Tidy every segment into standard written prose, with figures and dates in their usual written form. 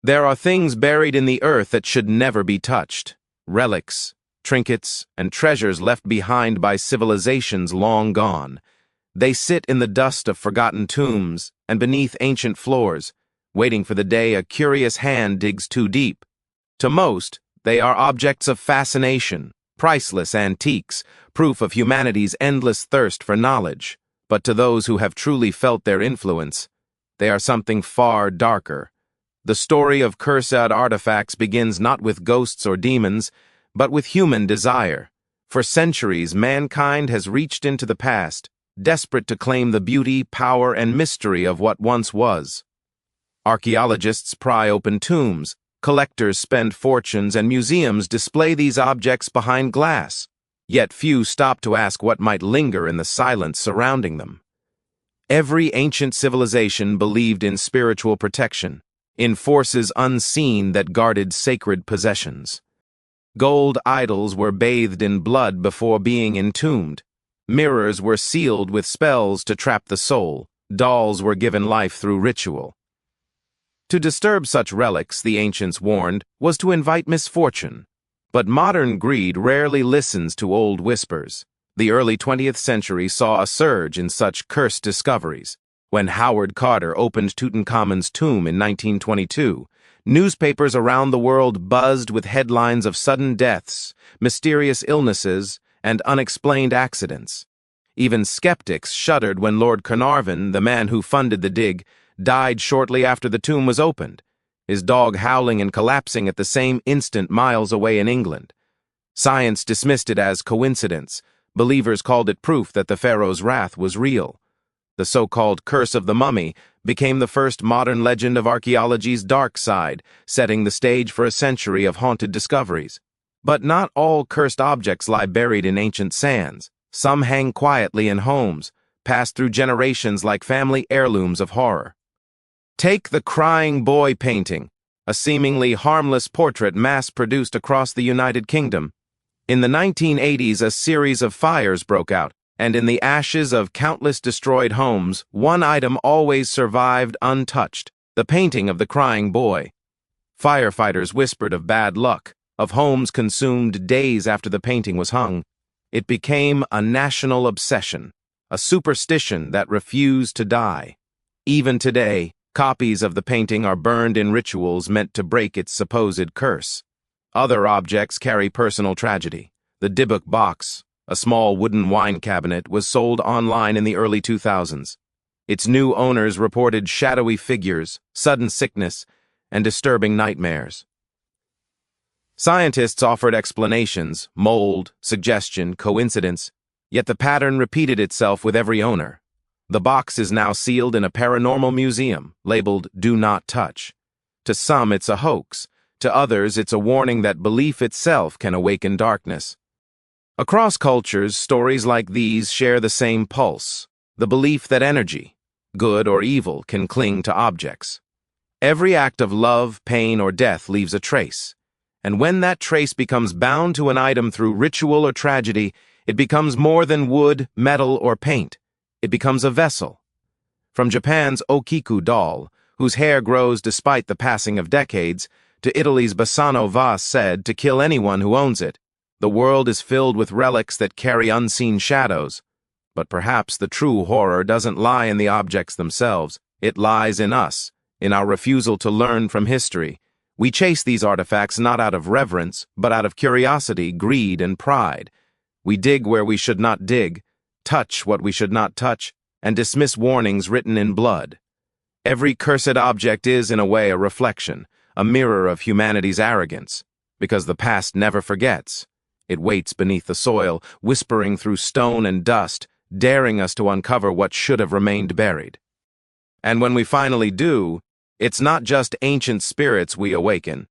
There are things buried in the earth that should never be touched. Relics, trinkets, and treasures left behind by civilizations long gone. They sit in the dust of forgotten tombs and beneath ancient floors, waiting for the day a curious hand digs too deep. To most, they are objects of fascination, priceless antiques, proof of humanity's endless thirst for knowledge. But to those who have truly felt their influence, they are something far darker. The story of cursed artifacts begins not with ghosts or demons, but with human desire. For centuries, mankind has reached into the past, desperate to claim the beauty, power, and mystery of what once was. Archaeologists pry open tombs, collectors spend fortunes, and museums display these objects behind glass. Yet few stop to ask what might linger in the silence surrounding them. Every ancient civilization believed in spiritual protection, in forces unseen that guarded sacred possessions. Gold idols were bathed in blood before being entombed. Mirrors were sealed with spells to trap the soul. Dolls were given life through ritual. To disturb such relics, the ancients warned, was to invite misfortune. But modern greed rarely listens to old whispers. The early 20th century saw a surge in such cursed discoveries. When Howard Carter opened Tutankhamun's tomb in 1922, newspapers around the world buzzed with headlines of sudden deaths, mysterious illnesses, and unexplained accidents. Even skeptics shuddered when Lord Carnarvon, the man who funded the dig, died shortly after the tomb was opened, his dog howling and collapsing at the same instant miles away in England. Science dismissed it as coincidence. Believers called it proof that the pharaoh's wrath was real. The so-called Curse of the Mummy became the first modern legend of archaeology's dark side, setting the stage for a century of haunted discoveries. But not all cursed objects lie buried in ancient sands. Some hang quietly in homes, pass through generations like family heirlooms of horror. Take the Crying Boy painting, a seemingly harmless portrait mass-produced across the United Kingdom. In the 1980s, a series of fires broke out, and in the ashes of countless destroyed homes, one item always survived untouched: the painting of the crying boy. Firefighters whispered of bad luck, of homes consumed days after the painting was hung. It became a national obsession, a superstition that refused to die. Even today, copies of the painting are burned in rituals meant to break its supposed curse. Other objects carry personal tragedy. The Dybbuk box, a small wooden wine cabinet, was sold online in the early 2000s. Its new owners reported shadowy figures, sudden sickness, and disturbing nightmares. Scientists offered explanations: mold, suggestion, coincidence, yet the pattern repeated itself with every owner. The box is now sealed in a paranormal museum, labeled "Do Not Touch." To some, it's a hoax. To others, it's a warning that belief itself can awaken darkness. Across cultures, stories like these share the same pulse: the belief that energy, good or evil, can cling to objects. Every act of love, pain, or death leaves a trace. And when that trace becomes bound to an item through ritual or tragedy, it becomes more than wood, metal, or paint. It becomes a vessel. From Japan's Okiku doll, whose hair grows despite the passing of decades, to Italy's Bassano vase said to kill anyone who owns it, the world is filled with relics that carry unseen shadows. But perhaps the true horror doesn't lie in the objects themselves. It lies in us, in our refusal to learn from history. We chase these artifacts not out of reverence, but out of curiosity, greed, and pride. We dig where we should not dig, touch what we should not touch, and dismiss warnings written in blood. Every cursed object is, in a way, a reflection, a mirror of humanity's arrogance, because the past never forgets. It waits beneath the soil, whispering through stone and dust, daring us to uncover what should have remained buried. And when we finally do, it's not just ancient spirits we awaken.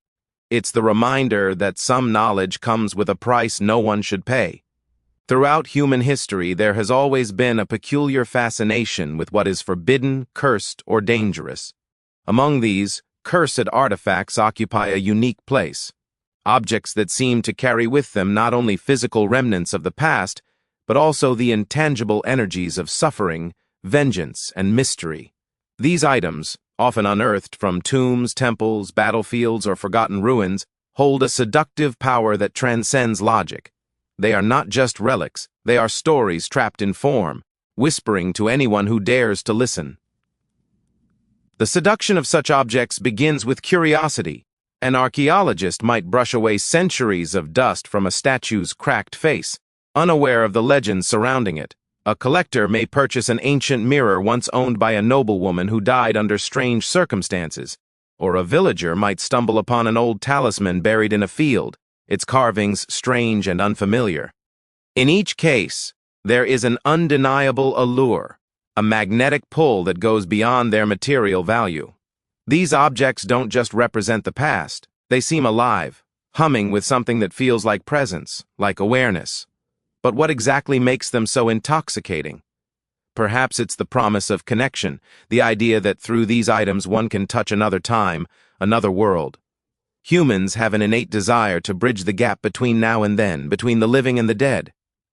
It's the reminder that some knowledge comes with a price no one should pay. Throughout human history, there has always been a peculiar fascination with what is forbidden, cursed, or dangerous. Among these, cursed artifacts occupy a unique place. Objects that seem to carry with them not only physical remnants of the past, but also the intangible energies of suffering, vengeance, and mystery. These items, often unearthed from tombs, temples, battlefields, or forgotten ruins, hold a seductive power that transcends logic. They are not just relics, they are stories trapped in form, whispering to anyone who dares to listen. The seduction of such objects begins with curiosity. An archaeologist might brush away centuries of dust from a statue's cracked face, unaware of the legends surrounding it. A collector may purchase an ancient mirror once owned by a noblewoman who died under strange circumstances, or a villager might stumble upon an old talisman buried in a field, its carvings strange and unfamiliar. In each case, there is an undeniable allure, a magnetic pull that goes beyond their material value. These objects don't just represent the past, they seem alive, humming with something that feels like presence, like awareness. But what exactly makes them so intoxicating? Perhaps it's the promise of connection, the idea that through these items one can touch another time, another world. Humans have an innate desire to bridge the gap between now and then, between the living and the dead.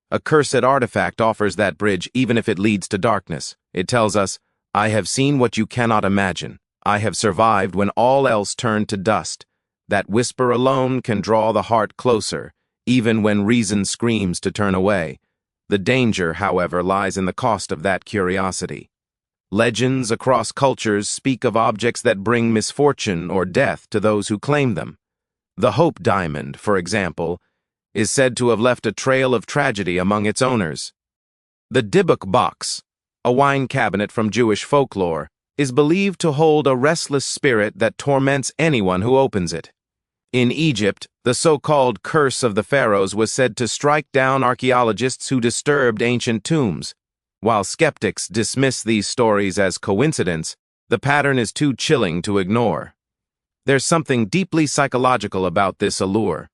A cursed artifact offers that bridge even if it leads to darkness. It tells us, I have seen what you cannot imagine. I have survived when all else turned to dust. That whisper alone can draw the heart closer, even when reason screams to turn away. The danger, however, lies in the cost of that curiosity. Legends across cultures speak of objects that bring misfortune or death to those who claim them. The Hope Diamond, for example, is said to have left a trail of tragedy among its owners. The Dybbuk box, a wine cabinet from Jewish folklore, is believed to hold a restless spirit that torments anyone who opens it. In Egypt, the so-called curse of the pharaohs was said to strike down archaeologists who disturbed ancient tombs. While skeptics dismiss these stories as coincidence, the pattern is too chilling to ignore. There's something deeply psychological about this allure.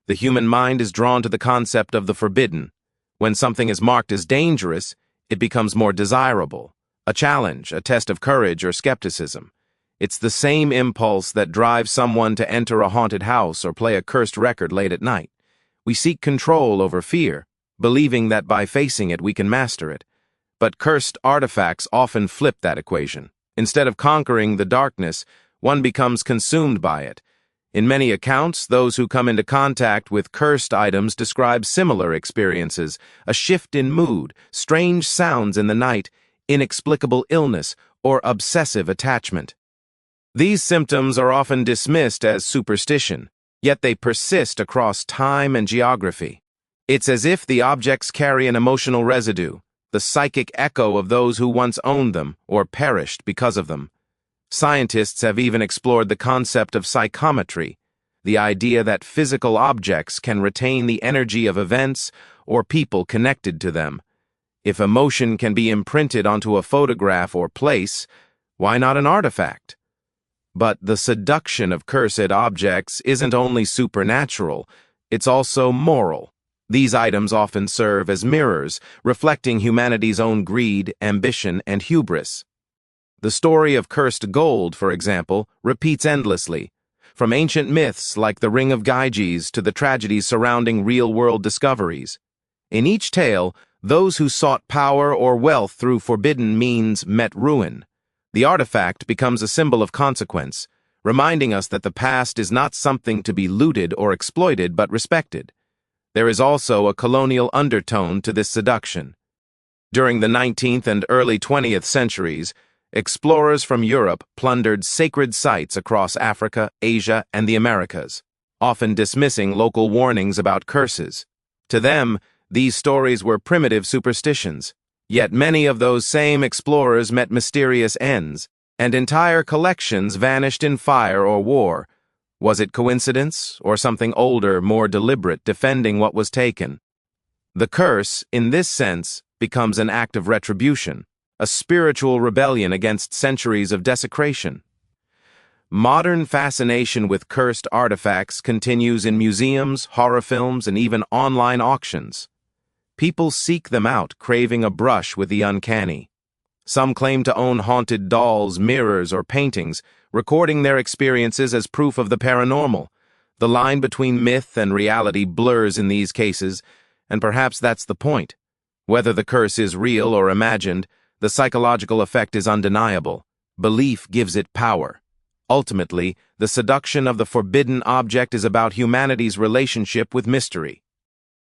The human mind is drawn to the concept of the forbidden. When something is marked as dangerous, it becomes more desirable, a challenge, a test of courage or skepticism. It's the same impulse that drives someone to enter a haunted house or play a cursed record late at night. We seek control over fear, believing that by facing it we can master it. But cursed artifacts often flip that equation. Instead of conquering the darkness, one becomes consumed by it. In many accounts, those who come into contact with cursed items describe similar experiences: a shift in mood, strange sounds in the night, inexplicable illness, or obsessive attachment. These symptoms are often dismissed as superstition, yet they persist across time and geography. It's as if the objects carry an emotional residue, the psychic echo of those who once owned them or perished because of them. Scientists have even explored the concept of psychometry, the idea that physical objects can retain the energy of events or people connected to them. If emotion can be imprinted onto a photograph or place, why not an artifact? But the seduction of cursed objects isn't only supernatural, it's also moral. These items often serve as mirrors, reflecting humanity's own greed, ambition, and hubris. The story of cursed gold, for example, repeats endlessly, from ancient myths like the Ring of Gyges to the tragedies surrounding real-world discoveries. In each tale, those who sought power or wealth through forbidden means met ruin. The artifact becomes a symbol of consequence, reminding us that the past is not something to be looted or exploited but respected. There is also a colonial undertone to this seduction. During the 19th and early 20th centuries, explorers from Europe plundered sacred sites across Africa, Asia, and the Americas, often dismissing local warnings about curses. To them, these stories were primitive superstitions. Yet many of those same explorers met mysterious ends, and entire collections vanished in fire or war. Was it coincidence, or something older, more deliberate, defending what was taken? The curse, in this sense, becomes an act of retribution, a spiritual rebellion against centuries of desecration. Modern fascination with cursed artifacts continues in museums, horror films, and even online auctions. People seek them out, craving a brush with the uncanny. Some claim to own haunted dolls, mirrors, or paintings, recording their experiences as proof of the paranormal. The line between myth and reality blurs in these cases, and perhaps that's the point. Whether the curse is real or imagined, the psychological effect is undeniable. Belief gives it power. Ultimately, the seduction of the forbidden object is about humanity's relationship with mystery.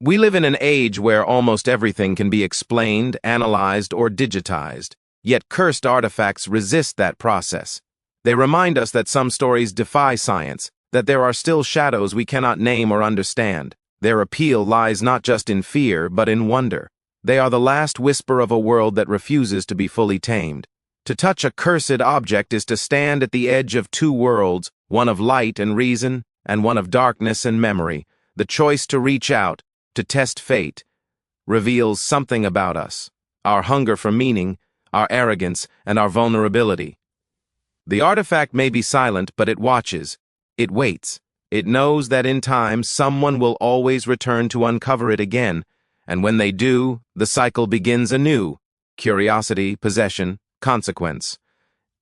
We live in an age where almost everything can be explained, analyzed, or digitized, yet cursed artifacts resist that process. They remind us that some stories defy science, that there are still shadows we cannot name or understand. Their appeal lies not just in fear, but in wonder. They are the last whisper of a world that refuses to be fully tamed. To touch a cursed object is to stand at the edge of two worlds, one of light and reason, and one of darkness and memory. The choice to reach out, to test fate, reveals something about us, our hunger for meaning, our arrogance, and our vulnerability. The artifact may be silent, but it watches. It waits. It knows that in time someone will always return to uncover it again, and when they do, the cycle begins anew. Curiosity, possession, consequence.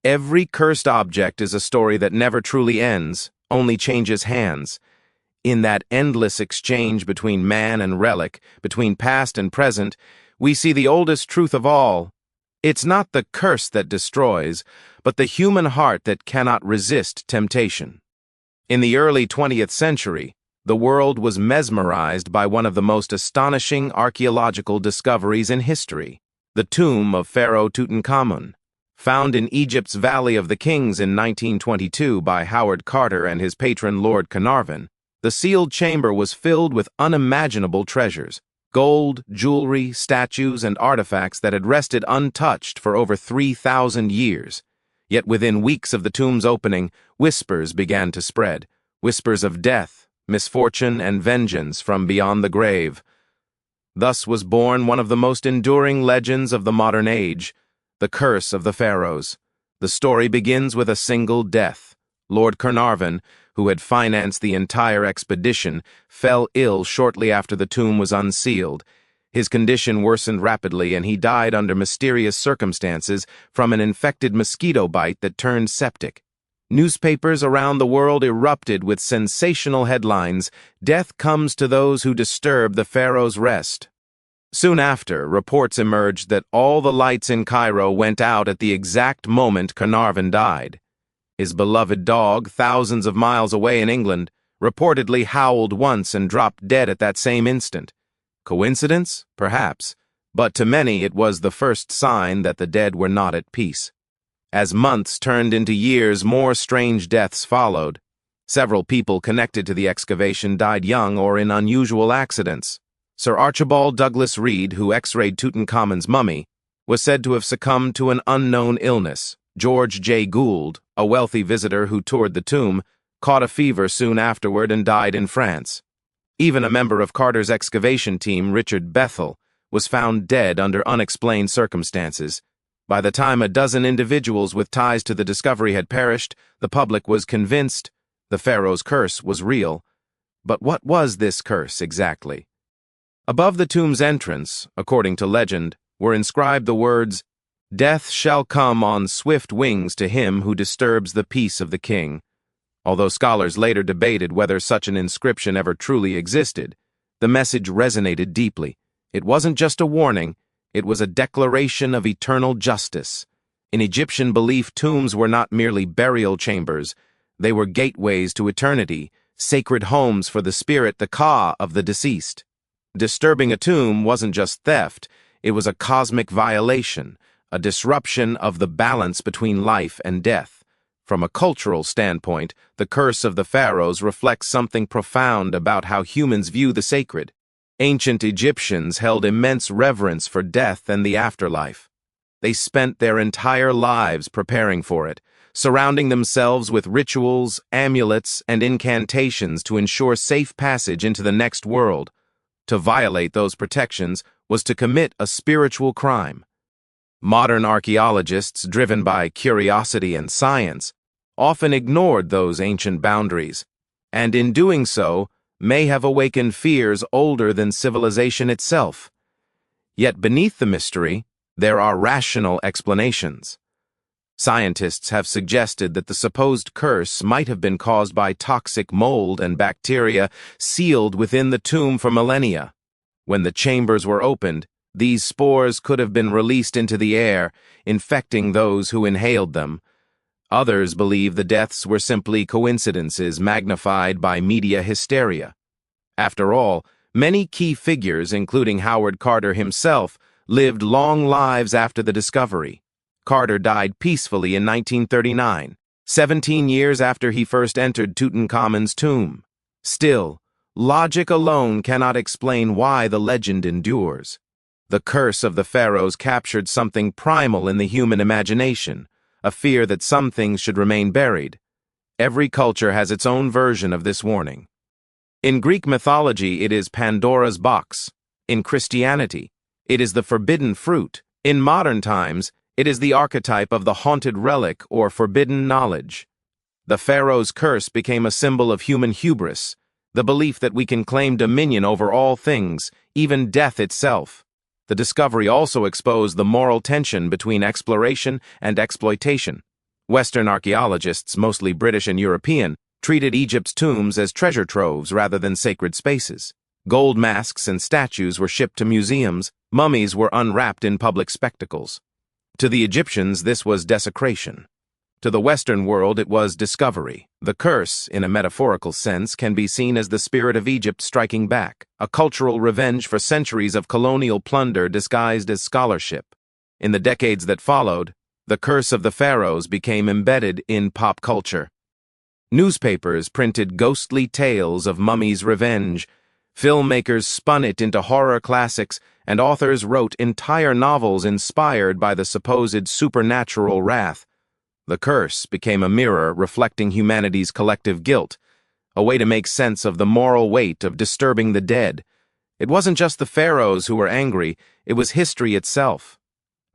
Every cursed object is a story that never truly ends, only changes hands. In that endless exchange between man and relic, between past and present, we see the oldest truth of all. It's not the curse that destroys, but the human heart that cannot resist temptation. In the early 20th century, the world was mesmerized by one of the most astonishing archaeological discoveries in history, the tomb of Pharaoh Tutankhamun. Found in Egypt's Valley of the Kings in 1922 by Howard Carter and his patron Lord Carnarvon, the sealed chamber was filled with unimaginable treasures, gold, jewelry, statues, and artifacts that had rested untouched for over 3,000 years. Yet within weeks of the tomb's opening, whispers began to spread, whispers of death, misfortune, and vengeance from beyond the grave. Thus was born one of the most enduring legends of the modern age, the curse of the pharaohs. The story begins with a single death. Lord Carnarvon, who had financed the entire expedition, fell ill shortly after the tomb was unsealed. His condition worsened rapidly, and he died under mysterious circumstances from an infected mosquito bite that turned septic. Newspapers around the world erupted with sensational headlines, "Death comes to those who disturb the pharaoh's rest." Soon after, reports emerged that all the lights in Cairo went out at the exact moment Carnarvon died. His beloved dog, thousands of miles away in England, reportedly howled once and dropped dead at that same instant. Coincidence? Perhaps. But to many it was the first sign that the dead were not at peace. As months turned into years, more strange deaths followed. Several people connected to the excavation died young or in unusual accidents. Sir Archibald Douglas Reed, who x-rayed Tutankhamun's mummy, was said to have succumbed to an unknown illness. George J. Gould, a wealthy visitor who toured the tomb, caught a fever soon afterward and died in France. Even a member of Carter's excavation team, Richard Bethel, was found dead under unexplained circumstances. By the time a dozen individuals with ties to the discovery had perished, the public was convinced the pharaoh's curse was real. But what was this curse exactly? Above the tomb's entrance, according to legend, were inscribed the words, "Death shall come on swift wings to him who disturbs the peace of the king." Although scholars later debated whether such an inscription ever truly existed, the message resonated deeply. It wasn't just a warning, it was a declaration of eternal justice. In Egyptian belief, tombs were not merely burial chambers, they were gateways to eternity, sacred homes for the spirit, the Ka, of the deceased. Disturbing a tomb wasn't just theft, it was a cosmic violation, a disruption of the balance between life and death. From a cultural standpoint, the curse of the pharaohs reflects something profound about how humans view the sacred. Ancient Egyptians held immense reverence for death and the afterlife. They spent their entire lives preparing for it, surrounding themselves with rituals, amulets, and incantations to ensure safe passage into the next world. To violate those protections was to commit a spiritual crime. Modern archaeologists, driven by curiosity and science, often ignored those ancient boundaries, and in doing so, may have awakened fears older than civilization itself. Yet beneath the mystery, there are rational explanations. Scientists have suggested that the supposed curse might have been caused by toxic mold and bacteria sealed within the tomb for millennia. When the chambers were opened, these spores could have been released into the air, infecting those who inhaled them, Others believe the deaths were simply coincidences magnified by media hysteria. After all, many key figures, including Howard Carter himself, lived long lives after the discovery. Carter died peacefully in 1939, 17 years after he first entered Tutankhamun's tomb. Still, logic alone cannot explain why the legend endures. The curse of the pharaohs captured something primal in the human imagination, a fear that some things should remain buried. Every culture has its own version of this warning. In Greek mythology, it is Pandora's box. In Christianity, it is the forbidden fruit. In modern times, it is the archetype of the haunted relic or forbidden knowledge. The pharaoh's curse became a symbol of human hubris, the belief that we can claim dominion over all things, even death itself. The discovery also exposed the moral tension between exploration and exploitation. Western archaeologists, mostly British and European, treated Egypt's tombs as treasure troves rather than sacred spaces. Gold masks and statues were shipped to museums, mummies were unwrapped in public spectacles. To the Egyptians, this was desecration. To the Western world, it was discovery. The curse, in a metaphorical sense, can be seen as the spirit of Egypt striking back, a cultural revenge for centuries of colonial plunder disguised as scholarship. In the decades that followed, the curse of the pharaohs became embedded in pop culture. Newspapers printed ghostly tales of mummies' revenge, filmmakers spun it into horror classics, and authors wrote entire novels inspired by the supposed supernatural wrath. The curse became a mirror reflecting humanity's collective guilt, a way to make sense of the moral weight of disturbing the dead. It wasn't just the pharaohs who were angry, it was history itself.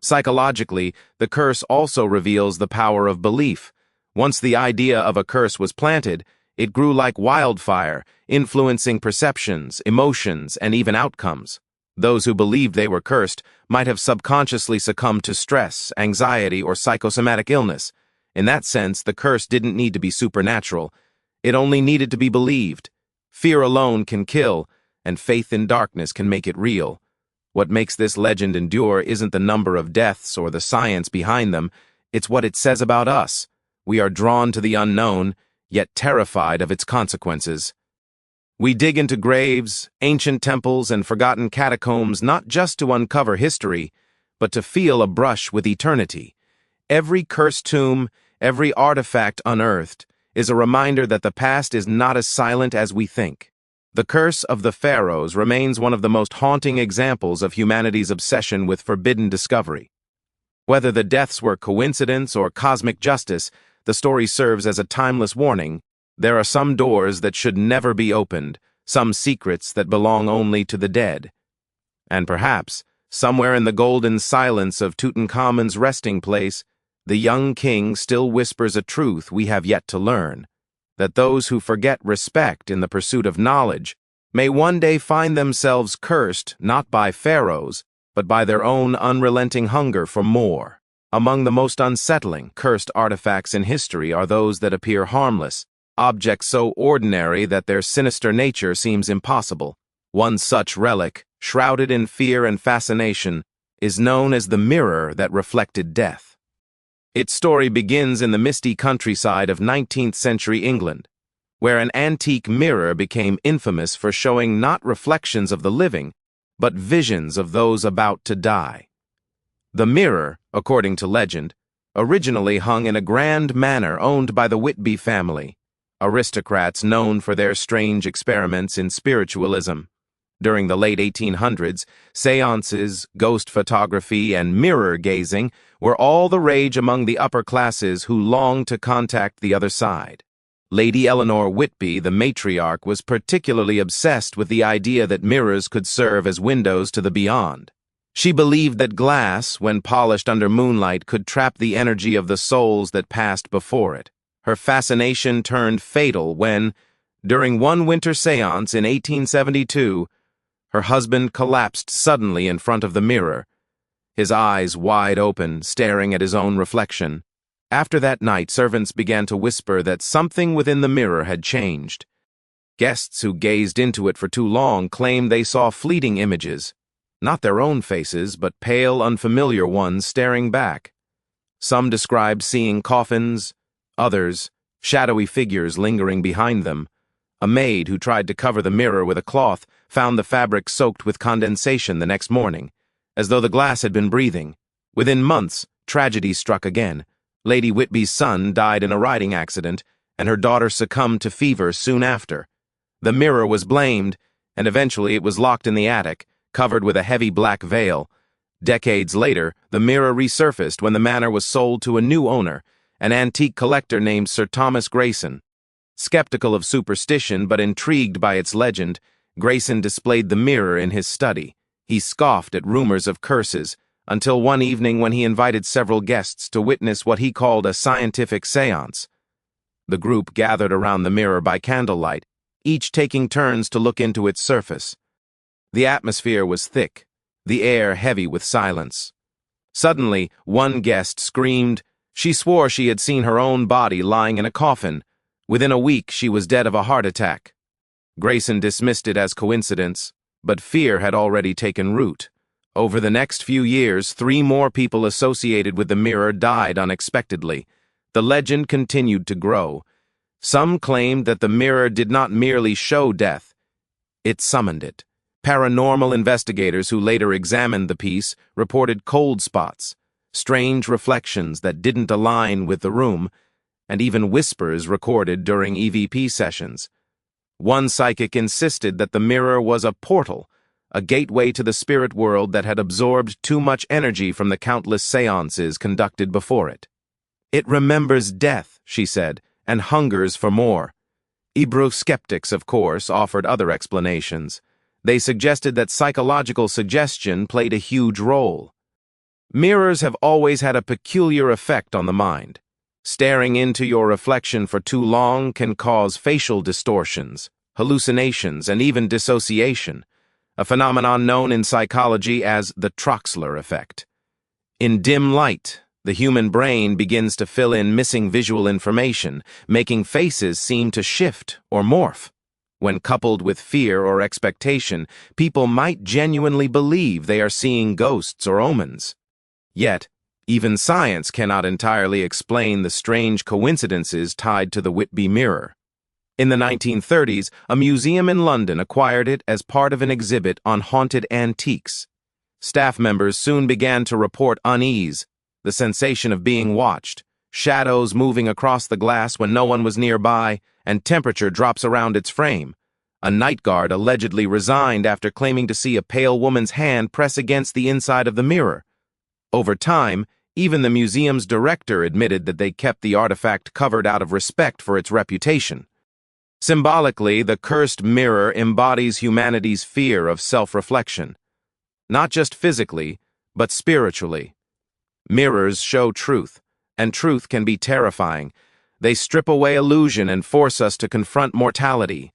Psychologically, the curse also reveals the power of belief. Once the idea of a curse was planted, it grew like wildfire, influencing perceptions, emotions, and even outcomes. Those who believed they were cursed might have subconsciously succumbed to stress, anxiety, or psychosomatic illness. In that sense, the curse didn't need to be supernatural. It only needed to be believed. Fear alone can kill, and faith in darkness can make it real. What makes this legend endure isn't the number of deaths or the science behind them, it's what it says about us. We are drawn to the unknown, yet terrified of its consequences. We dig into graves, ancient temples, and forgotten catacombs not just to uncover history, but to feel a brush with eternity. Every cursed tomb, every artifact unearthed, is a reminder that the past is not as silent as we think. The curse of the pharaohs remains one of the most haunting examples of humanity's obsession with forbidden discovery. Whether the deaths were coincidence or cosmic justice, the story serves as a timeless warning. There are some doors that should never be opened, some secrets that belong only to the dead. And perhaps, somewhere in the golden silence of Tutankhamun's resting place, the young king still whispers a truth we have yet to learn, that those who forget respect in the pursuit of knowledge may one day find themselves cursed not by pharaohs, but by their own unrelenting hunger for more. Among the most unsettling, cursed artifacts in history are those that appear harmless, objects so ordinary that their sinister nature seems impossible. One such relic, shrouded in fear and fascination, is known as the mirror that reflected death. Its story begins in the misty countryside of 19th-century England, where an antique mirror became infamous for showing not reflections of the living, but visions of those about to die. The mirror, according to legend, originally hung in a grand manor owned by the Whitby family, aristocrats known for their strange experiments in spiritualism. During the late 1800s, seances, ghost photography, and mirror gazing were all the rage among the upper classes who longed to contact the other side. Lady Eleanor Whitby, the matriarch, was particularly obsessed with the idea that mirrors could serve as windows to the beyond. She believed that glass, when polished under moonlight, could trap the energy of the souls that passed before it. Her fascination turned fatal when, during one winter seance in 1872, her husband collapsed suddenly in front of the mirror, his eyes wide open, staring at his own reflection. After that night, servants began to whisper that something within the mirror had changed. Guests who gazed into it for too long claimed they saw fleeting images, not their own faces, but pale, unfamiliar ones staring back. Some described seeing coffins, Others, shadowy figures lingering behind them. A maid who tried to cover the mirror with a cloth found the fabric soaked with condensation the next morning, as though the glass had been breathing. Within months, tragedy struck again. Lady Whitby's son died in a riding accident, and her daughter succumbed to fever soon after. The mirror was blamed, and eventually it was locked in the attic, covered with a heavy black veil. Decades later, the mirror resurfaced when the manor was sold to a new owner, an antique collector named Sir Thomas Grayson. Skeptical of superstition but intrigued by its legend, Grayson displayed the mirror in his study. He scoffed at rumors of curses, until one evening when he invited several guests to witness what he called a scientific séance. The group gathered around the mirror by candlelight, each taking turns to look into its surface. The atmosphere was thick, the air heavy with silence. Suddenly, one guest screamed. She swore she had seen her own body lying in a coffin. Within a week, she was dead of a heart attack. Grayson dismissed it as coincidence, but fear had already taken root. Over the next few years, 3 more people associated with the mirror died unexpectedly. The legend continued to grow. Some claimed that the mirror did not merely show death, it summoned it. Paranormal investigators who later examined the piece reported cold spots, strange reflections that didn't align with the room, and even whispers recorded during EVP sessions. One psychic insisted that the mirror was a portal, a gateway to the spirit world that had absorbed too much energy from the countless seances conducted before it. It remembers death, she said, and hungers for more. Hebrew skeptics, of course, offered other explanations. They suggested that psychological suggestion played a huge role. Mirrors have always had a peculiar effect on the mind. Staring into your reflection for too long can cause facial distortions, hallucinations, and even dissociation, a phenomenon known in psychology as the Troxler effect. In dim light, the human brain begins to fill in missing visual information, making faces seem to shift or morph. When coupled with fear or expectation, people might genuinely believe they are seeing ghosts or omens. Yet, even science cannot entirely explain the strange coincidences tied to the Whitby mirror. In the 1930s, a museum in London acquired it as part of an exhibit on haunted antiques. Staff members soon began to report unease, the sensation of being watched, shadows moving across the glass when no one was nearby, and temperature drops around its frame. A night guard allegedly resigned after claiming to see a pale woman's hand press against the inside of the mirror. Over time, even the museum's director admitted that they kept the artifact covered out of respect for its reputation. Symbolically, the cursed mirror embodies humanity's fear of self-reflection. Not just physically, but spiritually. Mirrors show truth, and truth can be terrifying. They strip away illusion and force us to confront mortality.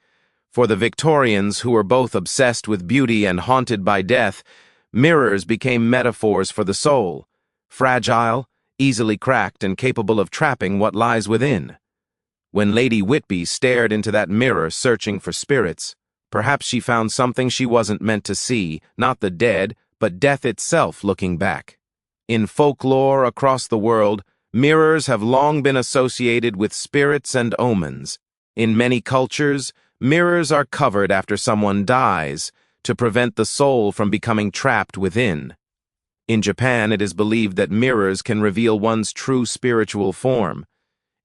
For the Victorians, who were both obsessed with beauty and haunted by death, mirrors became metaphors for the soul, fragile, easily cracked, and capable of trapping what lies within. When Lady Whitby stared into that mirror searching for spirits, perhaps she found something she wasn't meant to see, not the dead, but death itself looking back. In folklore across the world, mirrors have long been associated with spirits and omens. In many cultures, mirrors are covered after someone dies to prevent the soul from becoming trapped within. In Japan, it is believed that mirrors can reveal one's true spiritual form.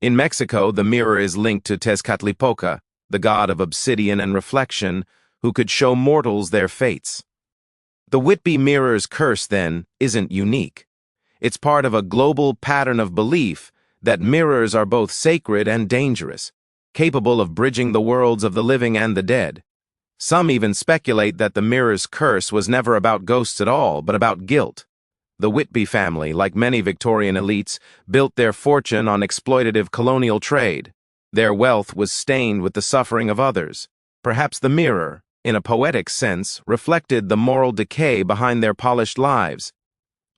In Mexico, the mirror is linked to Tezcatlipoca, the god of obsidian and reflection, who could show mortals their fates. The Whitby mirror's curse, then, isn't unique. It's part of a global pattern of belief that mirrors are both sacred and dangerous, capable of bridging the worlds of the living and the dead. Some even speculate that the mirror's curse was never about ghosts at all, but about guilt. The Whitby family, like many Victorian elites, built their fortune on exploitative colonial trade. Their wealth was stained with the suffering of others. Perhaps the mirror, in a poetic sense, reflected the moral decay behind their polished lives.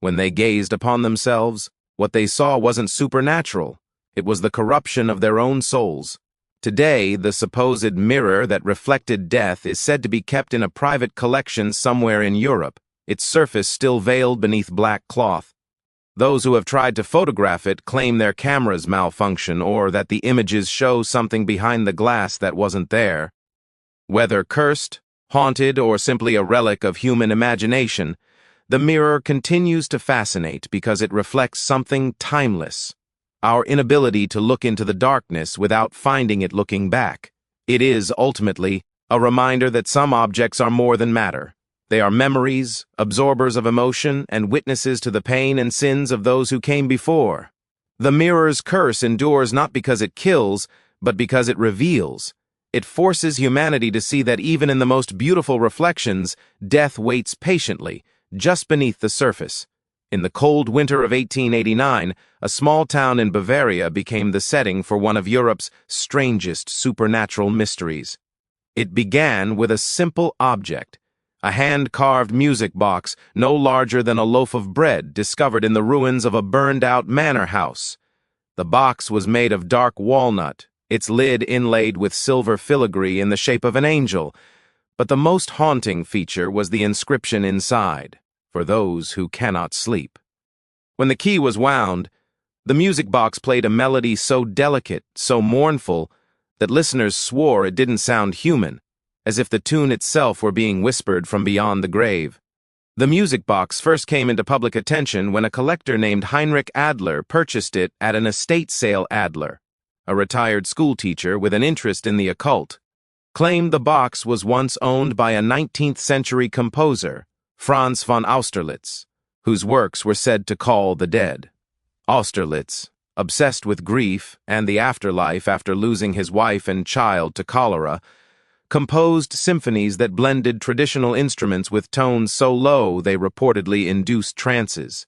When they gazed upon themselves, what they saw wasn't supernatural. It was the corruption of their own souls. Today, the supposed mirror that reflected death is said to be kept in a private collection somewhere in Europe, its surface still veiled beneath black cloth. Those who have tried to photograph it claim their cameras malfunction or that the images show something behind the glass that wasn't there. Whether cursed, haunted, or simply a relic of human imagination, the mirror continues to fascinate because it reflects something timeless: our inability to look into the darkness without finding it looking back. It is, ultimately, a reminder that some objects are more than matter. They are memories, absorbers of emotion, and witnesses to the pain and sins of those who came before. The mirror's curse endures not because it kills, but because it reveals. It forces humanity to see that even in the most beautiful reflections, death waits patiently, just beneath the surface. In the cold winter of 1889, a small town in Bavaria became the setting for one of Europe's strangest supernatural mysteries. It began with a simple object: a hand-carved music box no larger than a loaf of bread discovered in the ruins of a burned-out manor house. The box was made of dark walnut, its lid inlaid with silver filigree in the shape of an angel, but the most haunting feature was the inscription inside: "For those who cannot sleep." When the key was wound, the music box played a melody so delicate, so mournful, that listeners swore it didn't sound human, as if the tune itself were being whispered from beyond the grave. The music box first came into public attention when a collector named Heinrich Adler purchased it at an estate sale. Adler, a retired schoolteacher with an interest in the occult, claimed the box was once owned by a 19th-century composer, Franz von Austerlitz, whose works were said to call the dead. Austerlitz, obsessed with grief and the afterlife after losing his wife and child to cholera, composed symphonies that blended traditional instruments with tones so low they reportedly induced trances.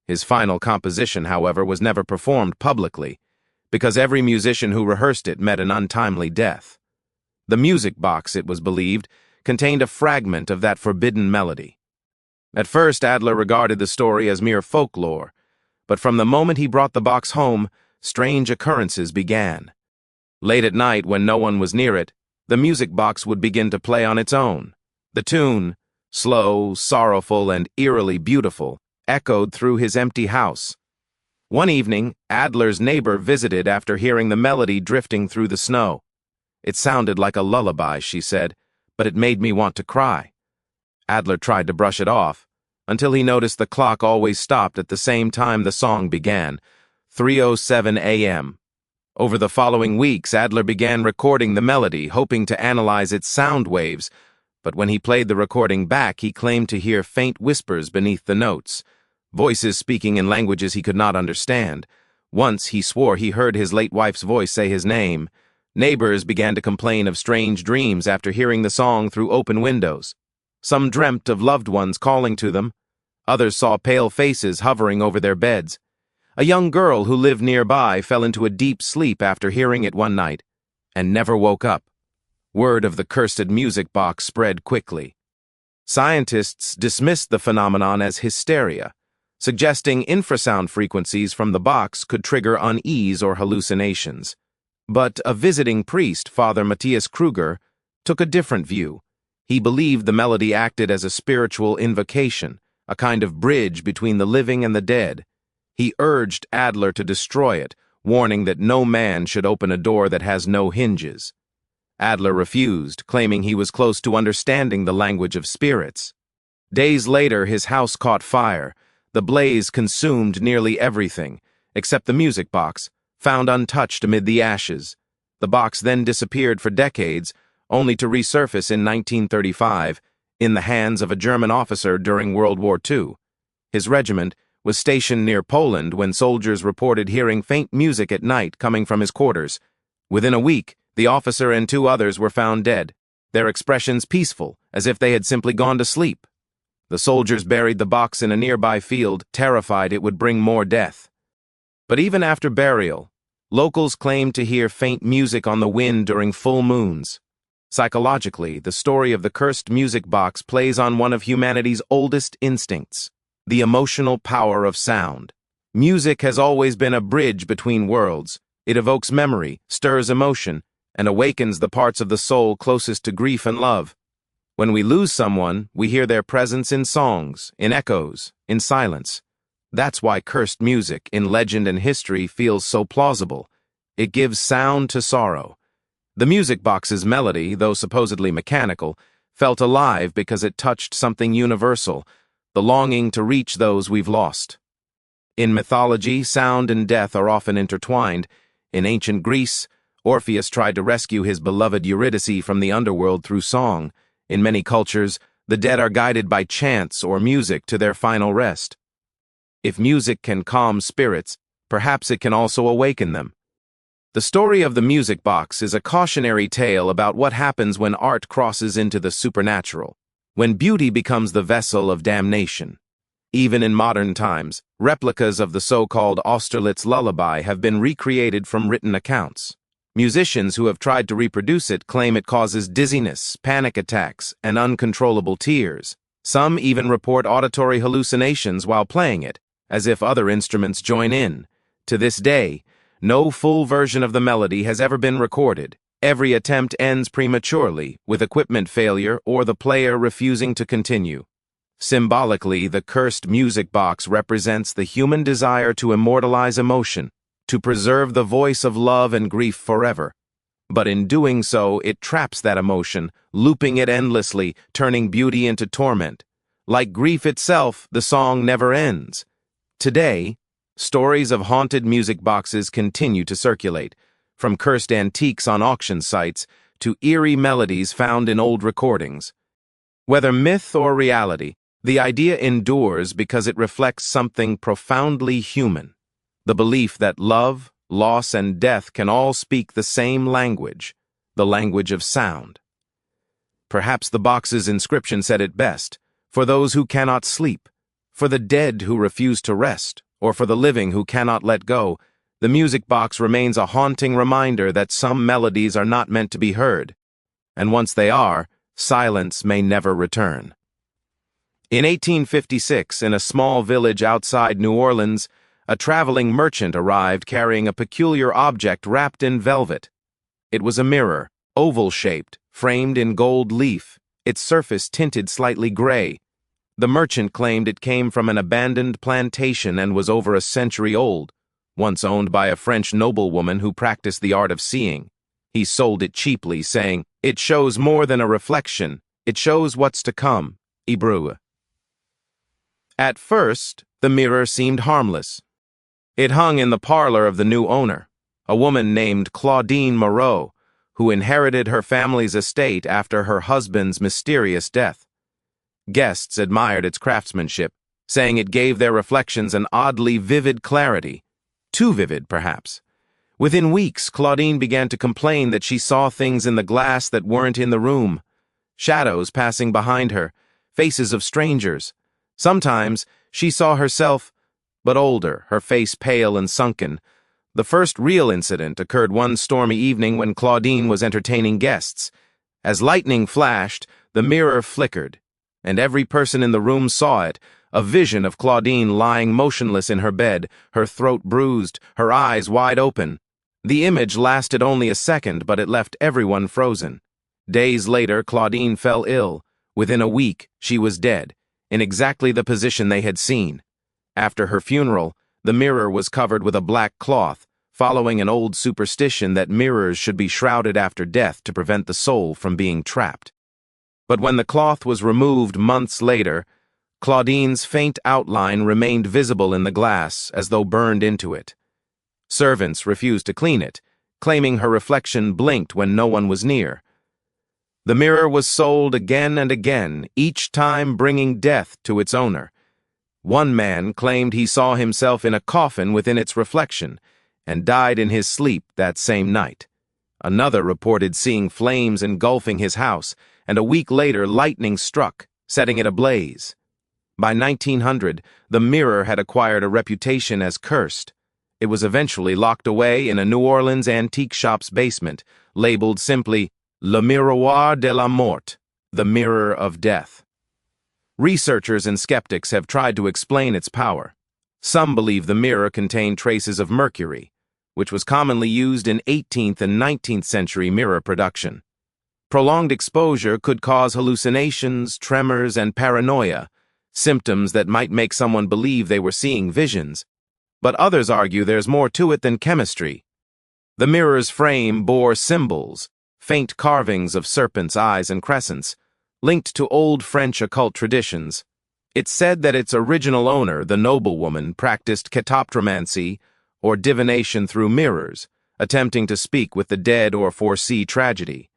His final composition, however, was never performed publicly, because every musician who rehearsed it met an untimely death. The music box, it was believed, contained a fragment of that forbidden melody. At first, Adler regarded the story as mere folklore, but from the moment he brought the box home, strange occurrences began. Late at night, when no one was near it, the music box would begin to play on its own. The tune, slow, sorrowful, and eerily beautiful, echoed through his empty house. One evening, Adler's neighbor visited after hearing the melody drifting through the snow. "It sounded like a lullaby," she said, "but it made me want to cry." Adler tried to brush it off, until he noticed the clock always stopped at the same time the song began, 3:07 a.m. Over the following weeks, Adler began recording the melody, hoping to analyze its sound waves, but when he played the recording back, he claimed to hear faint whispers beneath the notes, voices speaking in languages he could not understand. Once he swore he heard his late wife's voice say his name. Neighbors began to complain of strange dreams after hearing the song through open windows. Some dreamt of loved ones calling to them. Others saw pale faces hovering over their beds. A young girl who lived nearby fell into a deep sleep after hearing it one night, and never woke up. Word of the cursed music box spread quickly. Scientists dismissed the phenomenon as hysteria, suggesting infrasound frequencies from the box could trigger unease or hallucinations. But a visiting priest, Father Matthias Kruger, took a different view. He believed the melody acted as a spiritual invocation, a kind of bridge between the living and the dead. He urged Adler to destroy it, warning that no man should open a door that has no hinges. Adler refused, claiming he was close to understanding the language of spirits. Days later, his house caught fire. The blaze consumed nearly everything, except the music box, found untouched amid the ashes. The box then disappeared for decades, only to resurface in 1935, in the hands of a German officer during World War II. His regiment was stationed near Poland when soldiers reported hearing faint music at night coming from his quarters. Within a week, the officer and 2 others were found dead, their expressions peaceful, as if they had simply gone to sleep. The soldiers buried the box in a nearby field, terrified it would bring more death. But even after burial, locals claimed to hear faint music on the wind during full moons. Psychologically, the story of the cursed music box plays on one of humanity's oldest instincts: the emotional power of sound. Music has always been a bridge between worlds. It evokes memory, stirs emotion, and awakens the parts of the soul closest to grief and love. When we lose someone, we hear their presence in songs, in echoes, in silence. That's why cursed music in legend and history feels so plausible. It gives sound to sorrow. The music box's melody, though supposedly mechanical, felt alive because it touched something universal, the longing to reach those we've lost. In mythology, sound and death are often intertwined. In ancient Greece, Orpheus tried to rescue his beloved Eurydice from the underworld through song. In many cultures, the dead are guided by chants or music to their final rest. If music can calm spirits, perhaps it can also awaken them. The story of the music box is a cautionary tale about what happens when art crosses into the supernatural, when beauty becomes the vessel of damnation. Even in modern times, replicas of the so-called Austerlitz lullaby have been recreated from written accounts. Musicians who have tried to reproduce it claim it causes dizziness, panic attacks, and uncontrollable tears. Some even report auditory hallucinations while playing it, as if other instruments join in. To this day, no full version of the melody has ever been recorded. Every attempt ends prematurely, with equipment failure or the player refusing to continue. Symbolically, the cursed music box represents the human desire to immortalize emotion, to preserve the voice of love and grief forever. But in doing so, it traps that emotion, looping it endlessly, turning beauty into torment. Like grief itself, the song never ends. Today, stories of haunted music boxes continue to circulate, from cursed antiques on auction sites to eerie melodies found in old recordings. Whether myth or reality, the idea endures because it reflects something profoundly human, the belief that love, loss, and death can all speak the same language, the language of sound. Perhaps the box's inscription said it best: for those who cannot sleep, for the dead who refuse to rest, or for the living who cannot let go, the music box remains a haunting reminder that some melodies are not meant to be heard, and once they are, silence may never return. In 1856, in a small village outside New Orleans, a traveling merchant arrived carrying a peculiar object wrapped in velvet. It was a mirror, oval-shaped, framed in gold leaf, its surface tinted slightly gray. The merchant claimed it came from an abandoned plantation and was over a century old, once owned by a French noblewoman who practiced the art of seeing. He sold it cheaply, saying, "It shows more than a reflection. It shows what's to come." Hebrew. At first, the mirror seemed harmless. It hung in the parlor of the new owner, a woman named Claudine Moreau, who inherited her family's estate after her husband's mysterious death. Guests admired its craftsmanship, saying it gave their reflections an oddly vivid clarity. Too vivid, perhaps. Within weeks, Claudine began to complain that she saw things in the glass that weren't in the room. Shadows passing behind her, faces of strangers. Sometimes, she saw herself, but older, her face pale and sunken. The first real incident occurred one stormy evening when Claudine was entertaining guests. As lightning flashed, the mirror flickered, and every person in the room saw it, a vision of Claudine lying motionless in her bed, her throat bruised, her eyes wide open. The image lasted only a second, but it left everyone frozen. Days later, Claudine fell ill. Within a week, she was dead, in exactly the position they had seen. After her funeral, the mirror was covered with a black cloth, following an old superstition that mirrors should be shrouded after death to prevent the soul from being trapped. But when the cloth was removed months later, Claudine's faint outline remained visible in the glass as though burned into it. Servants refused to clean it, claiming her reflection blinked when no one was near. The mirror was sold again and again, each time bringing death to its owner. One man claimed he saw himself in a coffin within its reflection, and died in his sleep that same night. Another reported seeing flames engulfing his house, and a week later lightning struck, setting it ablaze. By 1900, the mirror had acquired a reputation as cursed. It was eventually locked away in a New Orleans antique shop's basement, labeled simply Le Miroir de la Mort, the Mirror of Death. Researchers and skeptics have tried to explain its power. Some believe the mirror contained traces of mercury, which was commonly used in 18th and 19th century mirror production. Prolonged exposure could cause hallucinations, tremors, and paranoia, symptoms that might make someone believe they were seeing visions. But others argue there's more to it than chemistry. The mirror's frame bore symbols, faint carvings of serpents' eyes and crescents, linked to old French occult traditions. It's said that its original owner, the noblewoman, practiced ketoptromancy, or divination through mirrors, attempting to speak with the dead or foresee tragedy.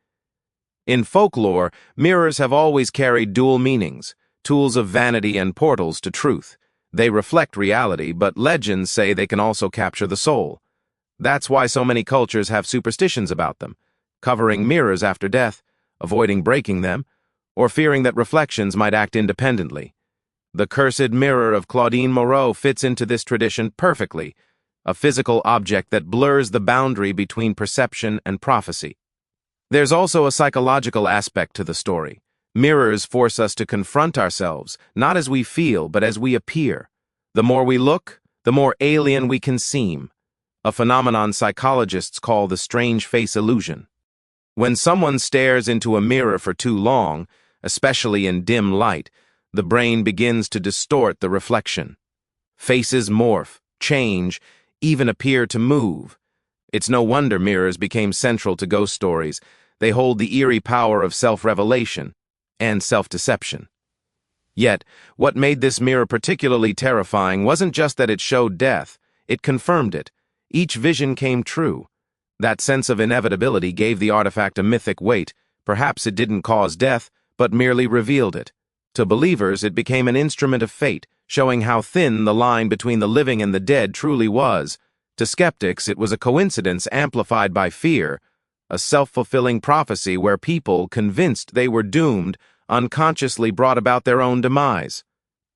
In folklore, mirrors have always carried dual meanings, tools of vanity and portals to truth. They reflect reality, but legends say they can also capture the soul. That's why so many cultures have superstitions about them, covering mirrors after death, avoiding breaking them, or fearing that reflections might act independently. The cursed mirror of Claudine Moreau fits into this tradition perfectly, a physical object that blurs the boundary between perception and prophecy. There's also a psychological aspect to the story. Mirrors force us to confront ourselves, not as we feel, but as we appear. The more we look, the more alien we can seem, a phenomenon psychologists call the strange face illusion. When someone stares into a mirror for too long, especially in dim light, the brain begins to distort the reflection. Faces morph, change, even appear to move. It's no wonder mirrors became central to ghost stories. They hold the eerie power of self-revelation and self-deception. Yet, what made this mirror particularly terrifying wasn't just that it showed death, it confirmed it. Each vision came true. That sense of inevitability gave the artifact a mythic weight. Perhaps it didn't cause death, but merely revealed it. To believers, it became an instrument of fate, showing how thin the line between the living and the dead truly was. To skeptics, it was a coincidence amplified by fear, a self-fulfilling prophecy where people, convinced they were doomed, unconsciously brought about their own demise.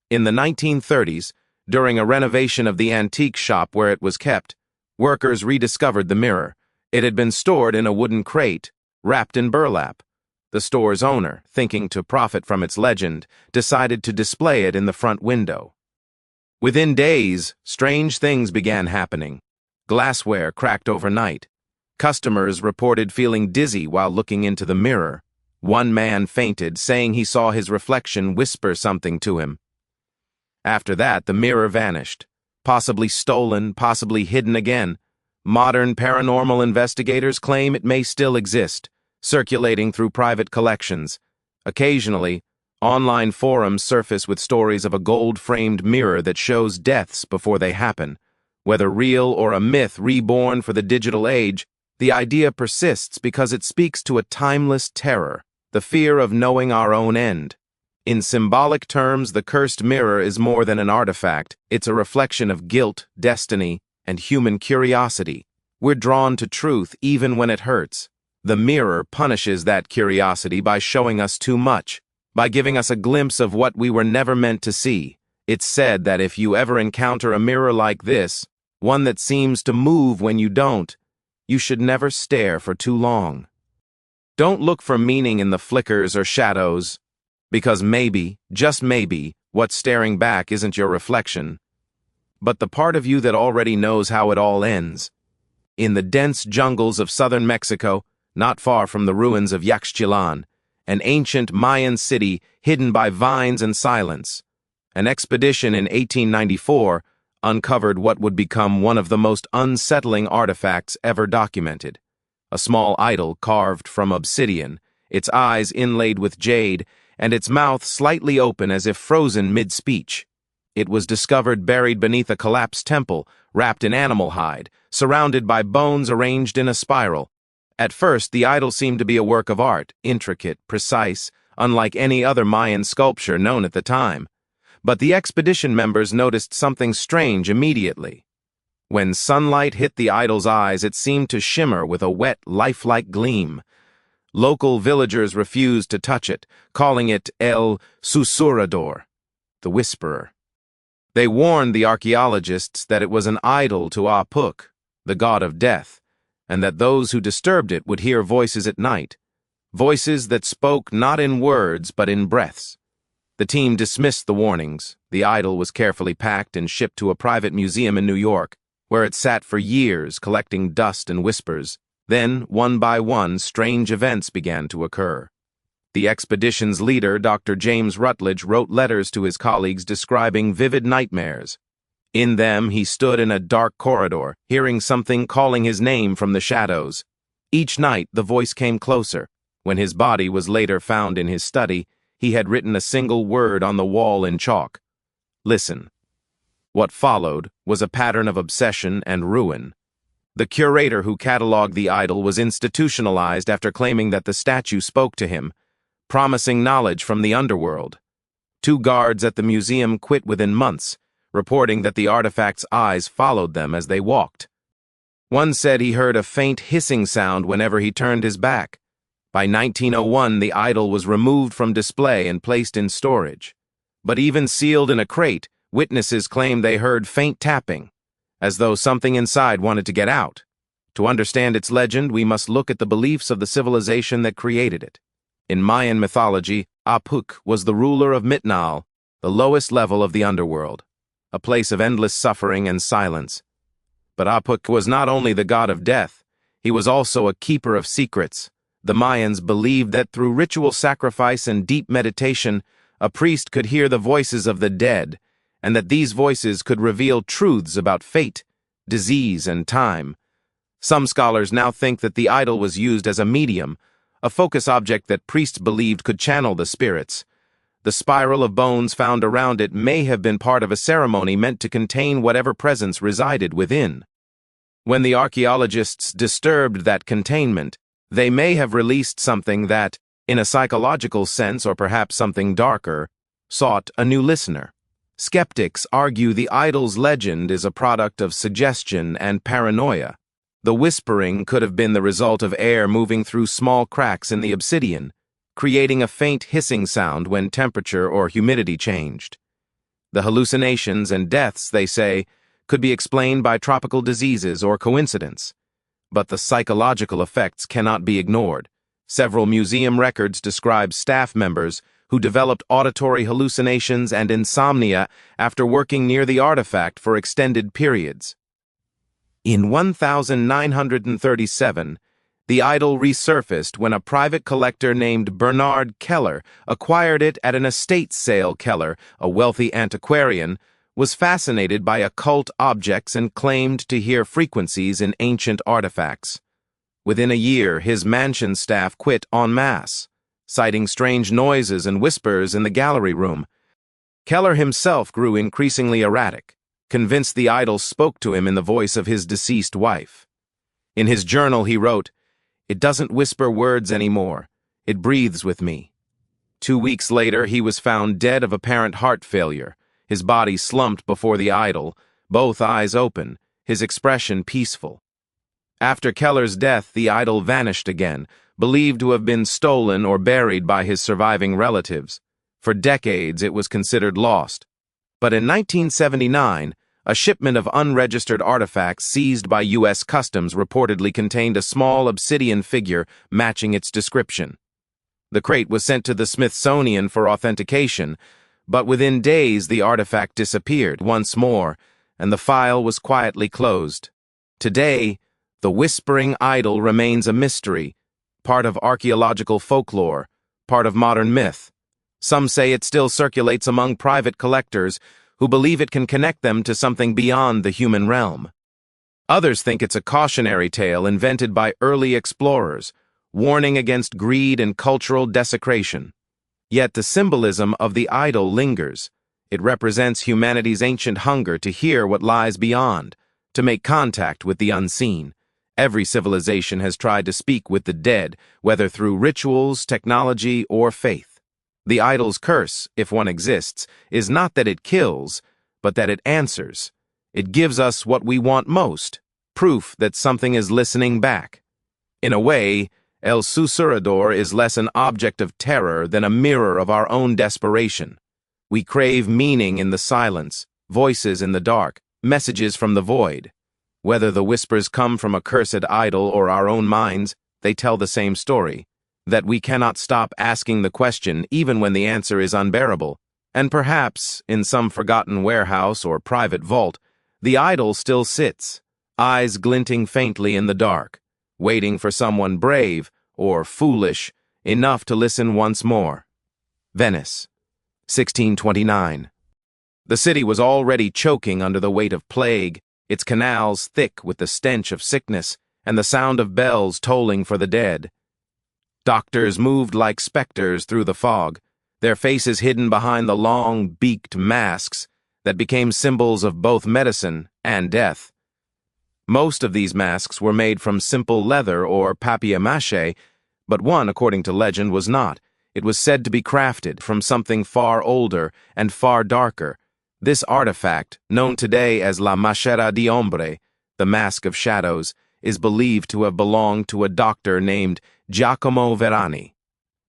In the 1930s, during a renovation of the antique shop where it was kept, workers rediscovered the mirror. It had been stored in a wooden crate, wrapped in burlap. The store's owner, thinking to profit from its legend, decided to display it in the front window. Within days, strange things began happening. Glassware cracked overnight. Customers reported feeling dizzy while looking into the mirror. One man fainted, saying he saw his reflection whisper something to him. After that, the mirror vanished. Possibly stolen, possibly hidden again. Modern paranormal investigators claim it may still exist, circulating through private collections. Occasionally, online forums surface with stories of a gold-framed mirror that shows deaths before they happen. Whether real or a myth reborn for the digital age, the idea persists because it speaks to a timeless terror, the fear of knowing our own end. In symbolic terms, the cursed mirror is more than an artifact. It's a reflection of guilt, destiny, and human curiosity. We're drawn to truth even when it hurts. The mirror punishes that curiosity by showing us too much, by giving us a glimpse of what we were never meant to see. It's said that if you ever encounter a mirror like this, one that seems to move when you don't, you should never stare for too long. Don't look for meaning in the flickers or shadows, because maybe, just maybe, what's staring back isn't your reflection, but the part of you that already knows how it all ends. In the dense jungles of southern Mexico, not far from the ruins of Yaxchilan, an ancient Mayan city hidden by vines and silence, an expedition in 1894 uncovered what would become one of the most unsettling artifacts ever documented. A small idol carved from obsidian, its eyes inlaid with jade, and its mouth slightly open as if frozen mid-speech. It was discovered buried beneath a collapsed temple, wrapped in animal hide, surrounded by bones arranged in a spiral. At first, the idol seemed to be a work of art, intricate, precise, unlike any other Mayan sculpture known at the time. But the expedition members noticed something strange immediately. When sunlight hit the idol's eyes, it seemed to shimmer with a wet, lifelike gleam. Local villagers refused to touch it, calling it El Susurrador, the Whisperer. They warned the archaeologists that it was an idol to Apuk, the god of death, and that those who disturbed it would hear voices at night, voices that spoke not in words but in breaths. The team dismissed the warnings. The idol was carefully packed and shipped to a private museum in New York, where it sat for years collecting dust and whispers. Then, one by one, strange events began to occur. The expedition's leader, Dr. James Rutledge, wrote letters to his colleagues describing vivid nightmares. In them, he stood in a dark corridor, hearing something calling his name from the shadows. Each night, the voice came closer. When his body was later found in his study, he had written a single word on the wall in chalk: "Listen." What followed was a pattern of obsession and ruin. The curator who cataloged the idol was institutionalized after claiming that the statue spoke to him, promising knowledge from the underworld. 2 guards at the museum quit within months, reporting that the artifact's eyes followed them as they walked. One said he heard a faint hissing sound whenever he turned his back. By 1901, the idol was removed from display and placed in storage. But even sealed in a crate, witnesses claimed they heard faint tapping, as though something inside wanted to get out. To understand its legend, we must look at the beliefs of the civilization that created it. In Mayan mythology, Apuk was the ruler of Mitnal, the lowest level of the underworld, a place of endless suffering and silence. But Apuk was not only the god of death, he was also a keeper of secrets. The Mayans believed that through ritual sacrifice and deep meditation, a priest could hear the voices of the dead, and that these voices could reveal truths about fate, disease, and time. Some scholars now think that the idol was used as a medium, a focus object that priests believed could channel the spirits. The spiral of bones found around it may have been part of a ceremony meant to contain whatever presence resided within. When the archaeologists disturbed that containment, they may have released something that, in a psychological sense or perhaps something darker, sought a new listener. Skeptics argue the idol's legend is a product of suggestion and paranoia. The whispering could have been the result of air moving through small cracks in the obsidian, creating a faint hissing sound when temperature or humidity changed. The hallucinations and deaths, they say, could be explained by tropical diseases or coincidence. But the psychological effects cannot be ignored. Several museum records describe staff members who developed auditory hallucinations and insomnia after working near the artifact for extended periods. In 1937, the idol resurfaced when a private collector named Bernard Keller acquired it at an estate sale. Keller, a wealthy antiquarian, was fascinated by occult objects and claimed to hear frequencies in ancient artifacts. Within a year, his mansion staff quit en masse, citing strange noises and whispers in the gallery room. Keller himself grew increasingly erratic, convinced the idol spoke to him in the voice of his deceased wife. In his journal, he wrote, "It doesn't whisper words anymore. It breathes with me." 2 weeks later, he was found dead of apparent heart failure, his body slumped before the idol, both eyes open, his expression peaceful. After Keller's death, the idol vanished again, believed to have been stolen or buried by his surviving relatives. For decades, it was considered lost. But in 1979, a shipment of unregistered artifacts seized by U.S. Customs reportedly contained a small obsidian figure matching its description. The crate was sent to the Smithsonian for authentication, but within days the artifact disappeared once more, and the file was quietly closed. Today, the whispering idol remains a mystery, part of archaeological folklore, part of modern myth. Some say it still circulates among private collectors who believe it can connect them to something beyond the human realm. Others think it's a cautionary tale invented by early explorers, warning against greed and cultural desecration. Yet the symbolism of the idol lingers. It represents humanity's ancient hunger to hear what lies beyond, to make contact with the unseen. Every civilization has tried to speak with the dead, whether through rituals, technology, or faith. The idol's curse, if one exists, is not that it kills, but that it answers. It gives us what we want most, proof that something is listening back. In a way, El Susurrador is less an object of terror than a mirror of our own desperation. We crave meaning in the silence, voices in the dark, messages from the void. Whether the whispers come from a cursed idol or our own minds, they tell the same story, that we cannot stop asking the question even when the answer is unbearable. And perhaps, in some forgotten warehouse or private vault, the idol still sits, eyes glinting faintly in the dark, waiting for someone brave or foolish enough to listen once more. Venice, 1629. The city was already choking under the weight of plague, its canals thick with the stench of sickness and the sound of bells tolling for the dead. Doctors moved like specters through the fog, their faces hidden behind the long, beaked masks that became symbols of both medicine and death. Most of these masks were made from simple leather or papier-mâché, but one, according to legend, was not. It was said to be crafted from something far older and far darker. This artifact, known today as la máscara de hombre, the mask of shadows, is believed to have belonged to a doctor named Giacomo Verani.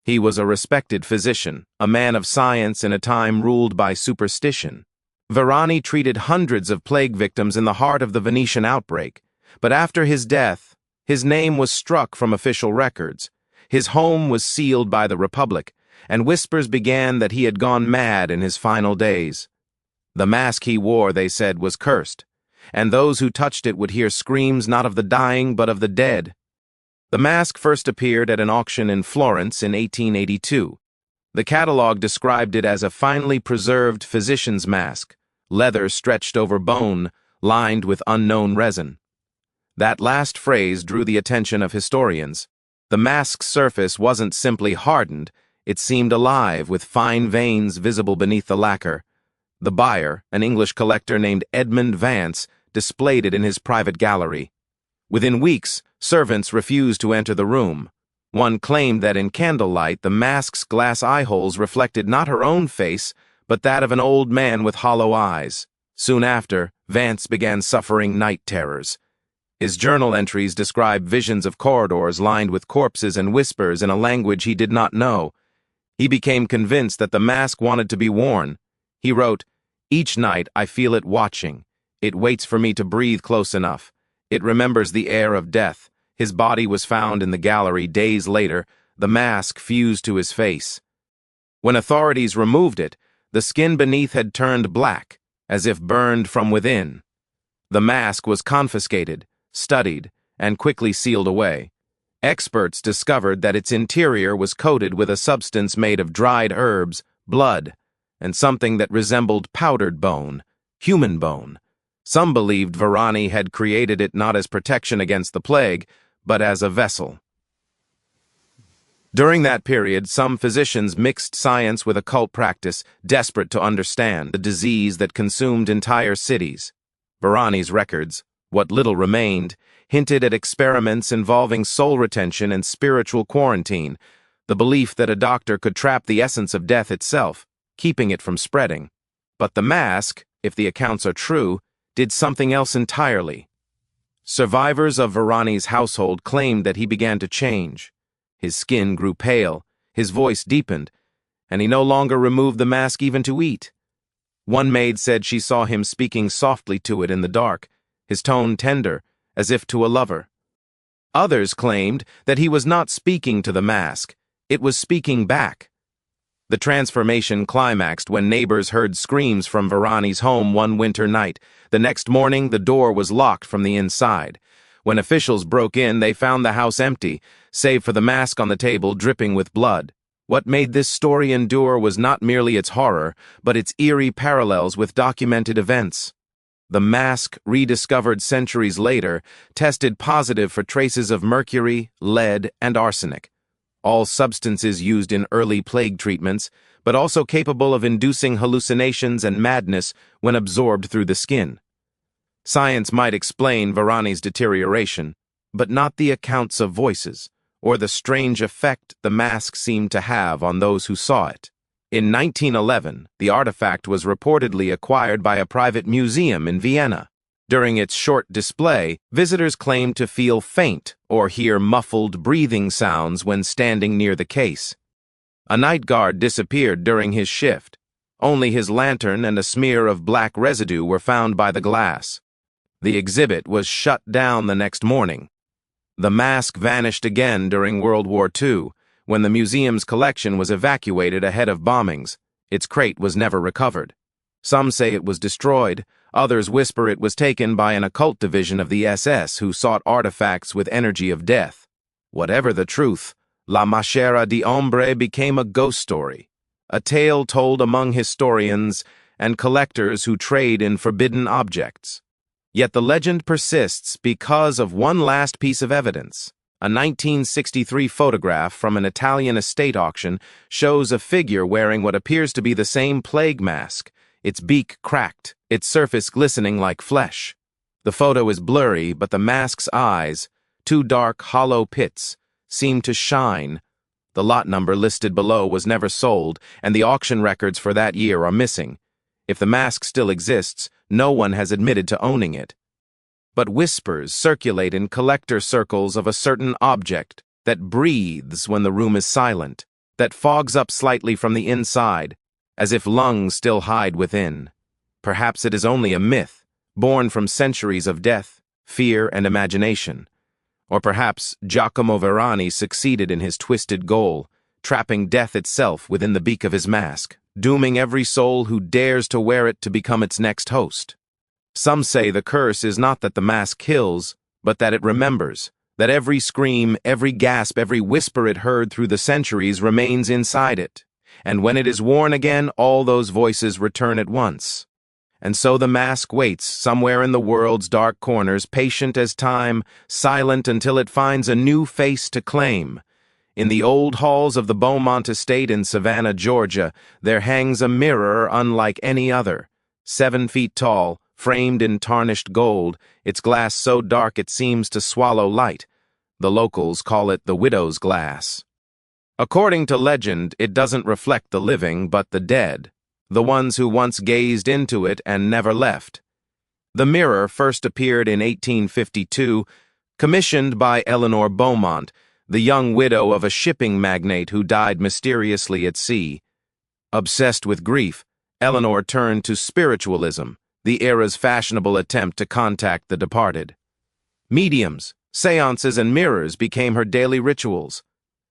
He was a respected physician, a man of science in a time ruled by superstition. Verani treated hundreds of plague victims in the heart of the Venetian outbreak, but after his death, his name was struck from official records. His home was sealed by the Republic, and whispers began that he had gone mad in his final days. The mask he wore, they said, was cursed, and those who touched it would hear screams not of the dying but of the dead. The mask first appeared at an auction in Florence in 1882. The catalogue described it as a finely preserved physician's mask, leather stretched over bone, lined with unknown resin. That last phrase drew the attention of historians. The mask's surface wasn't simply hardened, it seemed alive with fine veins visible beneath the lacquer. The buyer, an English collector named Edmund Vance, displayed it in his private gallery. Within weeks, servants refused to enter the room. One claimed that in candlelight the mask's glass eyeholes reflected not her own face, but that of an old man with hollow eyes. Soon after, Vance began suffering night terrors. His journal entries describe visions of corridors lined with corpses and whispers in a language he did not know. He became convinced that the mask wanted to be worn. He wrote, "Each night I feel it watching. It waits for me to breathe close enough. It remembers the air of death." His body was found in the gallery days later, the mask fused to his face. When authorities removed it, the skin beneath had turned black, as if burned from within. The mask was confiscated, studied, and quickly sealed away. Experts discovered that its interior was coated with a substance made of dried herbs, blood, and something that resembled powdered bone, human bone. Some believed Verani had created it not as protection against the plague, but as a vessel. During that period, some physicians mixed science with occult practice, desperate to understand the disease that consumed entire cities. Verani's records, what little remained, hinted at experiments involving soul retention and spiritual quarantine, the belief that a doctor could trap the essence of death itself, keeping it from spreading. But the mask, if the accounts are true, did something else entirely. Survivors of Verani's household claimed that he began to change. His skin grew pale, his voice deepened, and he no longer removed the mask even to eat. One maid said she saw him speaking softly to it in the dark, his tone tender, as if to a lover. Others claimed that he was not speaking to the mask, it was speaking back. The transformation climaxed when neighbors heard screams from Verani's home one winter night. The next morning, the door was locked from the inside. When officials broke in, they found the house empty, save for the mask on the table dripping with blood. What made this story endure was not merely its horror, but its eerie parallels with documented events. The mask, rediscovered centuries later, tested positive for traces of mercury, lead, and arsenic. All substances used in early plague treatments, but also capable of inducing hallucinations and madness when absorbed through the skin. Science might explain Verani's deterioration, but not the accounts of voices, or the strange effect the mask seemed to have on those who saw it. In 1911, the artifact was reportedly acquired by a private museum in Vienna. During its short display, visitors claimed to feel faint or hear muffled breathing sounds when standing near the case. A night guard disappeared during his shift. Only his lantern and a smear of black residue were found by the glass. The exhibit was shut down the next morning. The mask vanished again during World War II, when the museum's collection was evacuated ahead of bombings. Its crate was never recovered. Some say it was destroyed, others whisper it was taken by an occult division of the SS who sought artifacts with energy of death. Whatever the truth, La Máscara de Hombre became a ghost story, a tale told among historians and collectors who trade in forbidden objects. Yet the legend persists because of one last piece of evidence. A 1963 photograph from an Italian estate auction shows a figure wearing what appears to be the same plague mask, its beak cracked, its surface glistening like flesh. The photo is blurry, but the mask's eyes, two dark, hollow pits, seem to shine. The lot number listed below was never sold, and the auction records for that year are missing. If the mask still exists, no one has admitted to owning it. But whispers circulate in collector circles of a certain object that breathes when the room is silent, that fogs up slightly from the inside, as if lungs still hide within. Perhaps it is only a myth, born from centuries of death, fear, and imagination. Or perhaps Giacomo Verani succeeded in his twisted goal, trapping death itself within the beak of his mask, dooming every soul who dares to wear it to become its next host. Some say the curse is not that the mask kills, but that it remembers, that every scream, every gasp, every whisper it heard through the centuries remains inside it, and when it is worn again, all those voices return at once. And so the mask waits somewhere in the world's dark corners, patient as time, silent until it finds a new face to claim. In the old halls of the Beaumont estate in Savannah, Georgia, there hangs a mirror unlike any other, 7 feet tall, framed in tarnished gold, its glass so dark it seems to swallow light. The locals call it the widow's glass. According to legend, it doesn't reflect the living, but the dead, the ones who once gazed into it and never left. The mirror first appeared in 1852, commissioned by Eleanor Beaumont, the young widow of a shipping magnate who died mysteriously at sea. Obsessed with grief, Eleanor turned to spiritualism, the era's fashionable attempt to contact the departed. Mediums, seances, and mirrors became her daily rituals.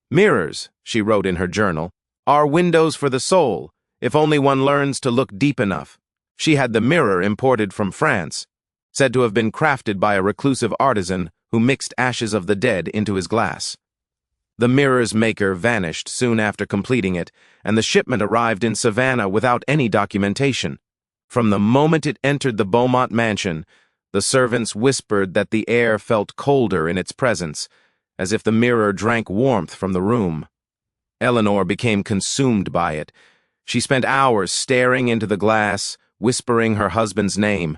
Mirrors, she wrote in her journal, are windows for the soul, if only one learns to look deep enough. She had the mirror imported from France, said to have been crafted by a reclusive artisan who mixed ashes of the dead into his glass. The mirror's maker vanished soon after completing it, and the shipment arrived in Savannah without any documentation. From the moment it entered the Beaumont mansion, the servants whispered that the air felt colder in its presence, as if the mirror drank warmth from the room. Eleanor became consumed by it. She spent hours staring into the glass, whispering her husband's name.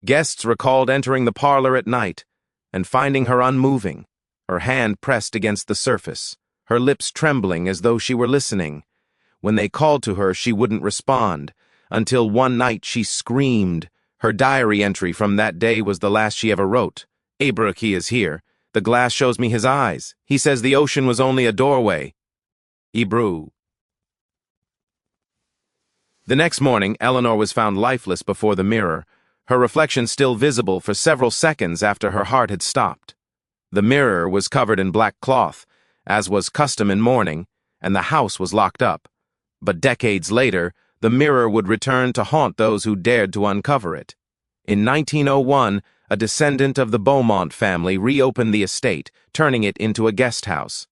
Guests recalled entering the parlor at night and finding her unmoving, her hand pressed against the surface, her lips trembling as though she were listening. When they called to her, she wouldn't respond, until one night she screamed. Her diary entry from that day was the last she ever wrote. "Abraham is here. The glass shows me his eyes. He says the ocean was only a doorway. Hebrew." The next morning, Eleanor was found lifeless before the mirror, her reflection still visible for several seconds after her heart had stopped. The mirror was covered in black cloth, as was custom in mourning, and the house was locked up. But decades later, the mirror would return to haunt those who dared to uncover it. In 1901, a descendant of the Beaumont family reopened the estate, turning it into a guest house.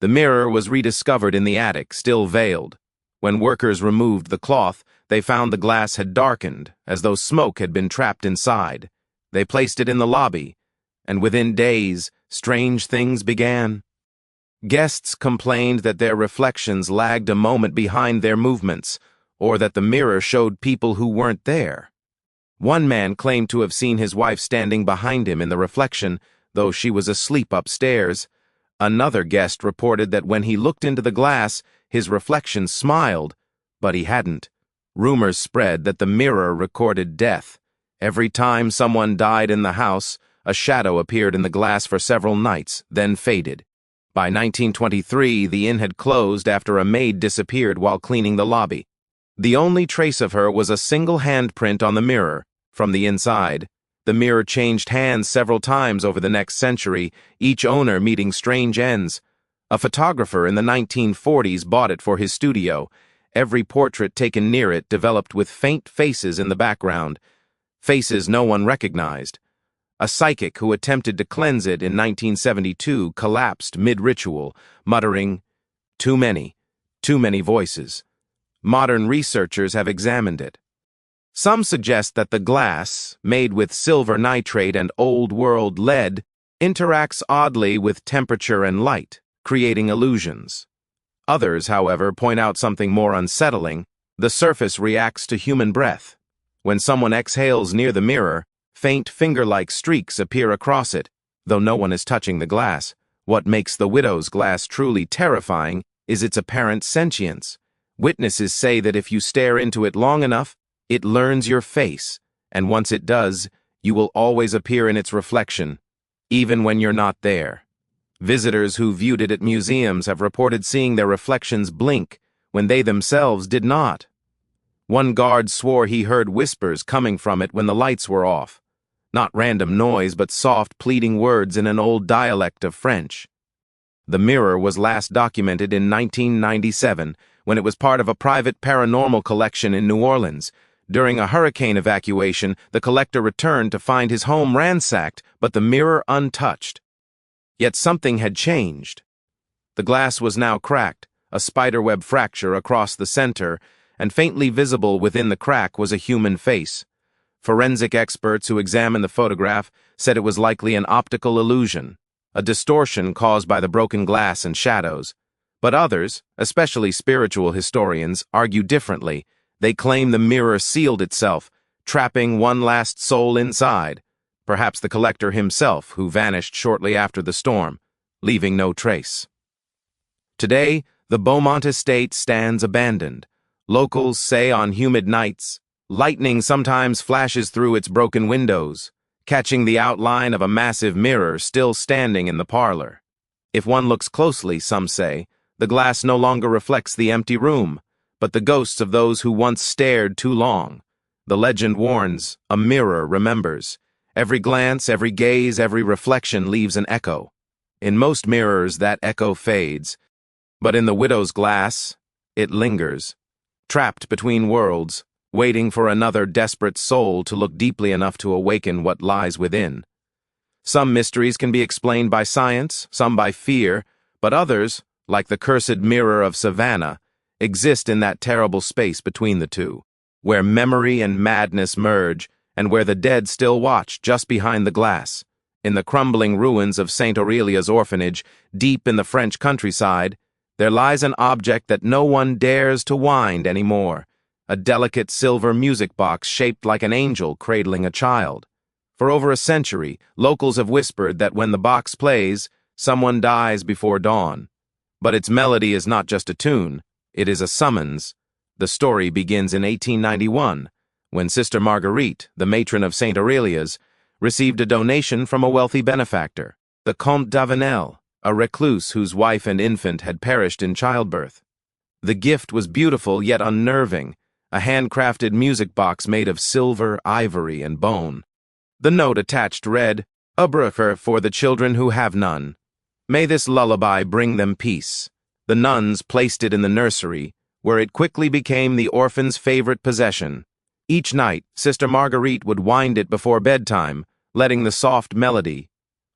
The mirror was rediscovered in the attic, still veiled. When workers removed the cloth, they found the glass had darkened, as though smoke had been trapped inside. They placed it in the lobby, and within days, strange things began. Guests complained that their reflections lagged a moment behind their movements, or that the mirror showed people who weren't there. One man claimed to have seen his wife standing behind him in the reflection, though she was asleep upstairs. Another guest reported that when he looked into the glass, his reflection smiled, but he hadn't. Rumors spread that the mirror recorded death. Every time someone died in the house, a shadow appeared in the glass for several nights, then faded. By 1923, the inn had closed after a maid disappeared while cleaning the lobby. The only trace of her was a single handprint on the mirror, from the inside. The mirror changed hands several times over the next century, each owner meeting strange ends. A photographer in the 1940s bought it for his studio. Every portrait taken near it developed with faint faces in the background, faces no one recognized. A psychic who attempted to cleanse it in 1972 collapsed mid-ritual, muttering, too many voices. Modern researchers have examined it. Some suggest that the glass, made with silver nitrate and old-world lead, interacts oddly with temperature and light, creating illusions. Others, however, point out something more unsettling. The surface reacts to human breath. When someone exhales near the mirror, faint finger-like streaks appear across it, though no one is touching the glass. What makes the widow's glass truly terrifying is its apparent sentience. Witnesses say that if you stare into it long enough, it learns your face, and once it does, you will always appear in its reflection, even when you're not there. Visitors who viewed it at museums have reported seeing their reflections blink when they themselves did not. One guard swore he heard whispers coming from it when the lights were off. Not random noise, but soft, pleading words in an old dialect of French. The mirror was last documented in 1997, when it was part of a private paranormal collection in New Orleans. During a hurricane evacuation, the collector returned to find his home ransacked, but the mirror untouched. Yet something had changed. The glass was now cracked, a spiderweb fracture across the center, and faintly visible within the crack was a human face. Forensic experts who examined the photograph said it was likely an optical illusion, a distortion caused by the broken glass and shadows. But others, especially spiritual historians, argue differently. They claim the mirror sealed itself, trapping one last soul inside, perhaps the collector himself, who vanished shortly after the storm, leaving no trace. Today, the Beaumont estate stands abandoned. Locals say on humid nights, lightning sometimes flashes through its broken windows, catching the outline of a massive mirror still standing in the parlor. If one looks closely, some say, the glass no longer reflects the empty room, but the ghosts of those who once stared too long. The legend warns, a mirror remembers. Every glance, every gaze, every reflection leaves an echo. In most mirrors, that echo fades, but in the widow's glass, it lingers, trapped between worlds, waiting for another desperate soul to look deeply enough to awaken what lies within. Some mysteries can be explained by science, some by fear, but others, like the cursed mirror of Savannah, exist in that terrible space between the two, where memory and madness merge, and where the dead still watch just behind the glass. In the crumbling ruins of St. Aurelia's orphanage, deep in the French countryside, there lies an object that no one dares to wind anymore, a delicate silver music box shaped like an angel cradling a child. For over a century, locals have whispered that when the box plays, someone dies before dawn. But its melody is not just a tune, it is a summons. The story begins in 1891, when Sister Marguerite, the matron of St. Aurelia's, received a donation from a wealthy benefactor, the Comte d'Avenel, a recluse whose wife and infant had perished in childbirth. The gift was beautiful yet unnerving, a handcrafted music box made of silver, ivory, and bone. The note attached read, "Ubrcher for the children who have none. May this lullaby bring them peace." The nuns placed it in the nursery, where it quickly became the orphan's favorite possession. Each night, Sister Marguerite would wind it before bedtime, letting the soft melody,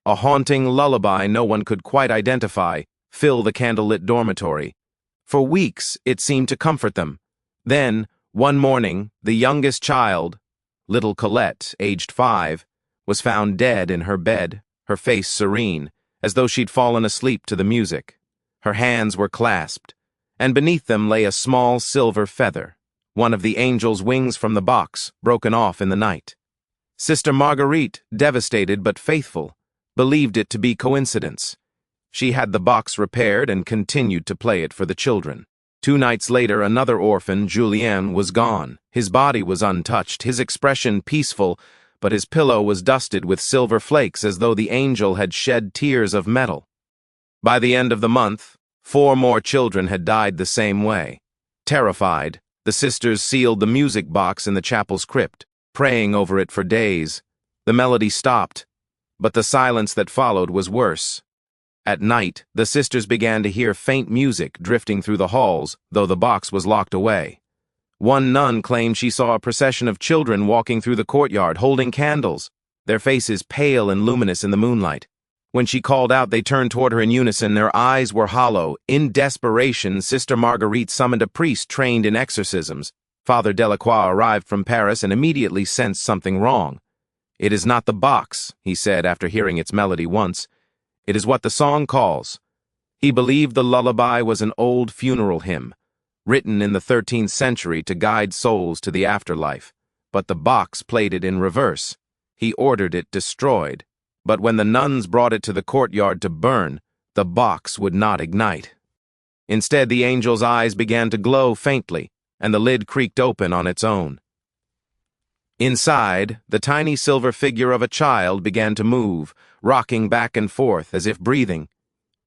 a haunting lullaby no one could quite identify, fill the candlelit dormitory. For weeks, it seemed to comfort them. Then, one morning, the youngest child, little Colette, aged 5, was found dead in her bed, her face serene, as though she'd fallen asleep to the music. Her hands were clasped, and beneath them lay a small silver feather, one of the angel's wings from the box, broken off in the night. Sister Marguerite, devastated but faithful, believed it to be coincidence. She had the box repaired and continued to play it for the children. 2 nights later, another orphan, Julien, was gone. His body was untouched, his expression peaceful, but his pillow was dusted with silver flakes as though the angel had shed tears of metal. By the end of the month, 4 more children had died the same way. Terrified, the sisters sealed the music box in the chapel's crypt, praying over it for days. The melody stopped, but the silence that followed was worse. At night, the sisters began to hear faint music drifting through the halls, though the box was locked away. One nun claimed she saw a procession of children walking through the courtyard holding candles, their faces pale and luminous in the moonlight. When she called out, they turned toward her in unison. Their eyes were hollow. In desperation, Sister Marguerite summoned a priest trained in exorcisms. Father Delacroix arrived from Paris and immediately sensed something wrong. "It is not the box," he said after hearing its melody once. "It is what the song calls." He believed the lullaby was an old funeral hymn, written in the 13th century to guide souls to the afterlife. But the box played it in reverse. He ordered it destroyed. But when the nuns brought it to the courtyard to burn, the box would not ignite. Instead, the angel's eyes began to glow faintly, and the lid creaked open on its own. Inside, the tiny silver figure of a child began to move, rocking back and forth as if breathing.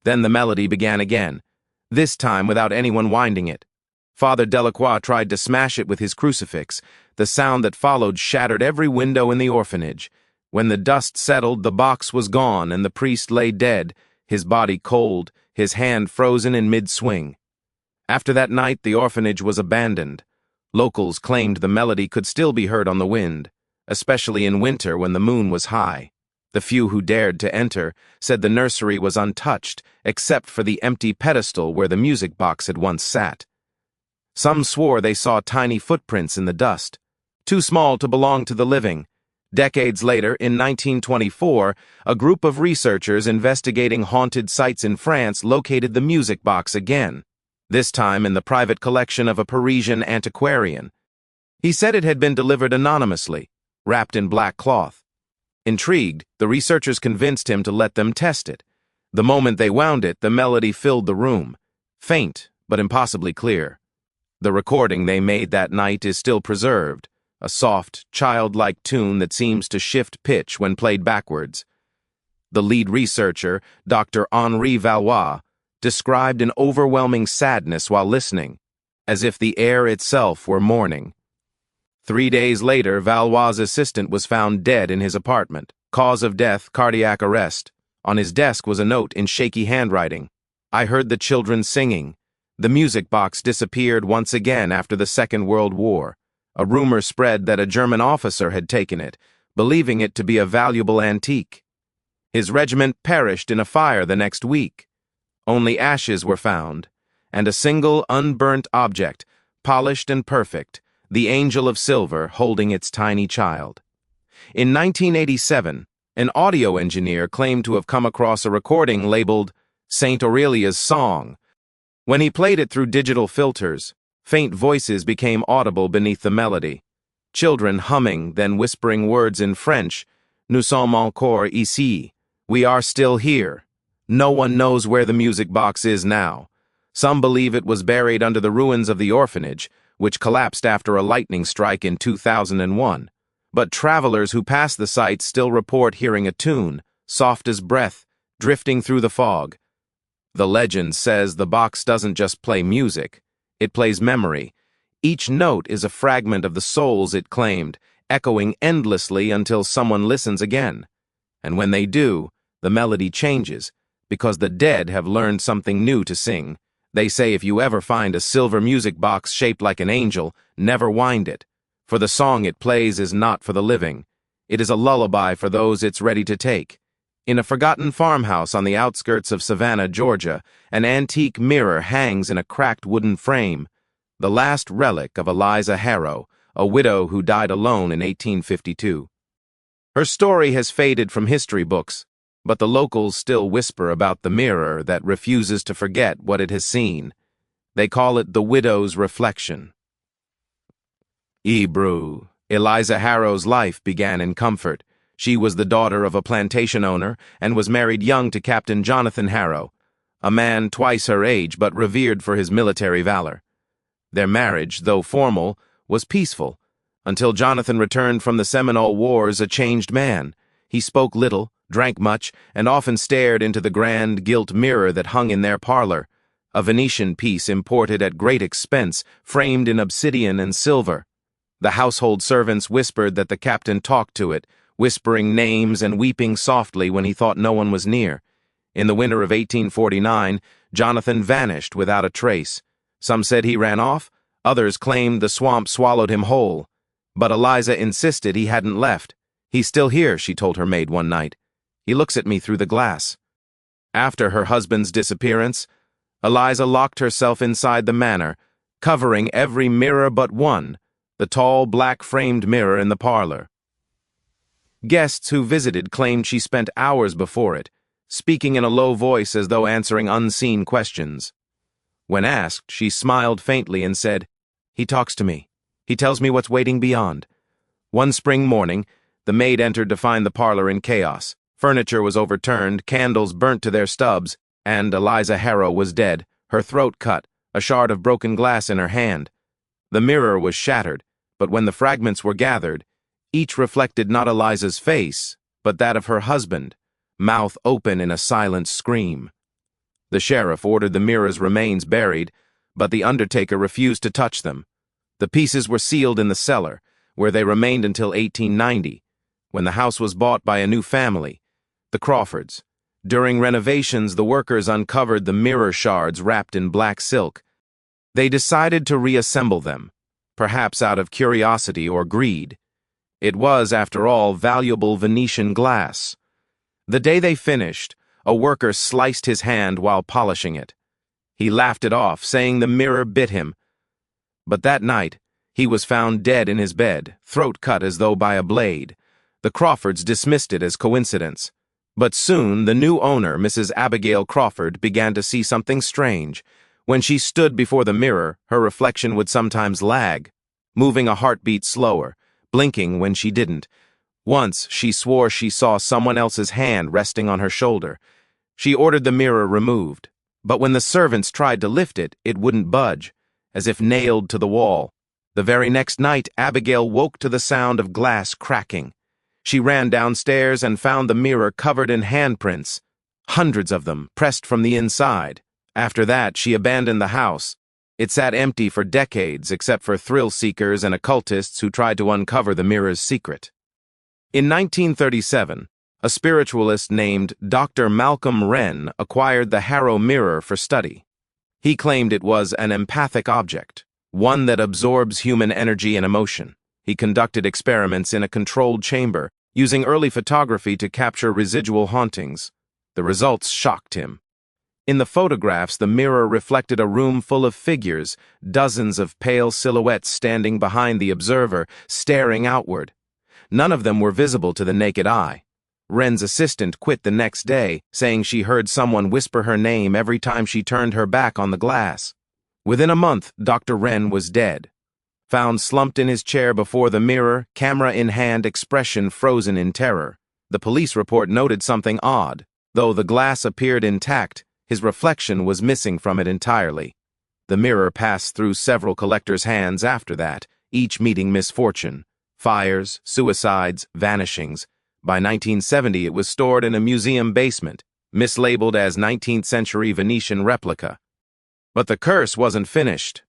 Then the melody began again, this time without anyone winding it. Father Delacroix tried to smash it with his crucifix. The sound that followed shattered every window in the orphanage. When the dust settled, the box was gone, and the priest lay dead, his body cold, his hand frozen in mid-swing. After that night, the orphanage was abandoned. Locals claimed the melody could still be heard on the wind, especially in winter when the moon was high. The few who dared to enter said the nursery was untouched, except for the empty pedestal where the music box had once sat. Some swore they saw tiny footprints in the dust, too small to belong to the living. Decades later, in 1924, a group of researchers investigating haunted sites in France located the music box again, this time in the private collection of a Parisian antiquarian. He said it had been delivered anonymously, wrapped in black cloth. Intrigued, the researchers convinced him to let them test it. The moment they wound it, the melody filled the room, faint but impossibly clear. The recording they made that night is still preserved, a soft, childlike tune that seems to shift pitch when played backwards. The lead researcher, Dr. Henri Valois, described an overwhelming sadness while listening, as if the air itself were mourning. 3 days later, Valois' assistant was found dead in his apartment. Cause of death, cardiac arrest. On his desk was a note in shaky handwriting. "I heard the children singing." The music box disappeared once again after the Second World War. A rumor spread that a German officer had taken it, believing it to be a valuable antique. His regiment perished in a fire the next week. Only ashes were found, and a single unburnt object, polished and perfect, the angel of silver holding its tiny child. In 1987, an audio engineer claimed to have come across a recording labeled St. Aurelia's Song. When he played it through digital filters, faint voices became audible beneath the melody. Children humming, then whispering words in French, "Nous sommes encore ici." We are still here. No one knows where the music box is now. Some believe it was buried under the ruins of the orphanage, which collapsed after a lightning strike in 2001. But travelers who pass the site still report hearing a tune, soft as breath, drifting through the fog. The legend says the box doesn't just play music, it plays memory. Each note is a fragment of the souls it claimed, echoing endlessly until someone listens again. And when they do, the melody changes, because the dead have learned something new to sing. They say if you ever find a silver music box shaped like an angel, never wind it, for the song it plays is not for the living. It is a lullaby for those it's ready to take. In a forgotten farmhouse on the outskirts of Savannah, Georgia, an antique mirror hangs in a cracked wooden frame, the last relic of Eliza Harrow, a widow who died alone in 1852. Her story has faded from history books, but the locals still whisper about the mirror that refuses to forget what it has seen. They call it the widow's reflection. Hebrew. Eliza Harrow's life began in comfort. She was the daughter of a plantation owner and was married young to Captain Jonathan Harrow, a man twice her age but revered for his military valor. Their marriage, though formal, was peaceful, until Jonathan returned from the Seminole Wars a changed man. He spoke little, drank much, and often stared into the grand gilt mirror that hung in their parlor, a Venetian piece imported at great expense, framed in obsidian and silver. The household servants whispered that the captain talked to it, whispering names and weeping softly when he thought no one was near. In the winter of 1849, Jonathan vanished without a trace. Some said he ran off, others claimed the swamp swallowed him whole. But Eliza insisted he hadn't left. "He's still here," she told her maid one night. "He looks at me through the glass." After her husband's disappearance, Eliza locked herself inside the manor, covering every mirror but one, the tall black-framed mirror in the parlor. Guests who visited claimed she spent hours before it, speaking in a low voice as though answering unseen questions. When asked, she smiled faintly and said, "He talks to me. He tells me what's waiting beyond." One spring morning, the maid entered to find the parlor in chaos. Furniture was overturned, candles burnt to their stubs, and Eliza Harrow was dead, her throat cut, a shard of broken glass in her hand. The mirror was shattered, but when the fragments were gathered, each reflected not Eliza's face, but that of her husband, mouth open in a silent scream. The sheriff ordered the mirror's remains buried, but the undertaker refused to touch them. The pieces were sealed in the cellar, where they remained until 1890, when the house was bought by a new family, the Crawfords. During renovations, the workers uncovered the mirror shards wrapped in black silk. They decided to reassemble them, perhaps out of curiosity or greed. It was, after all, valuable Venetian glass. The day they finished, a worker sliced his hand while polishing it. He laughed it off, saying the mirror bit him. But that night, he was found dead in his bed, throat cut as though by a blade. The Crawfords dismissed it as coincidence. But soon, the new owner, Mrs. Abigail Crawford, began to see something strange. When she stood before the mirror, her reflection would sometimes lag, moving a heartbeat slower, blinking when she didn't. Once, she swore she saw someone else's hand resting on her shoulder. She ordered the mirror removed, but when the servants tried to lift it, it wouldn't budge, as if nailed to the wall. The very next night, Abigail woke to the sound of glass cracking. She ran downstairs and found the mirror covered in handprints, hundreds of them, pressed from the inside. After that, she abandoned the house. It sat empty for decades, except for thrill-seekers and occultists who tried to uncover the mirror's secret. In 1937, a spiritualist named Dr. Malcolm Wren acquired the Harrow mirror for study. He claimed it was an empathic object, one that absorbs human energy and emotion. He conducted experiments in a controlled chamber, using early photography to capture residual hauntings. The results shocked him. In the photographs, the mirror reflected a room full of figures, dozens of pale silhouettes standing behind the observer, staring outward. None of them were visible to the naked eye. Wren's assistant quit the next day, saying she heard someone whisper her name every time she turned her back on the glass. Within a month, Dr. Wren was dead. Found slumped in his chair before the mirror, camera in hand, expression frozen in terror. The police report noted something odd. Though the glass appeared intact, his reflection was missing from it entirely. The mirror passed through several collectors' hands after that, each meeting misfortune. Fires, suicides, vanishings. By 1970, it was stored in a museum basement, mislabeled as 19th-century Venetian replica. But the curse wasn't finished.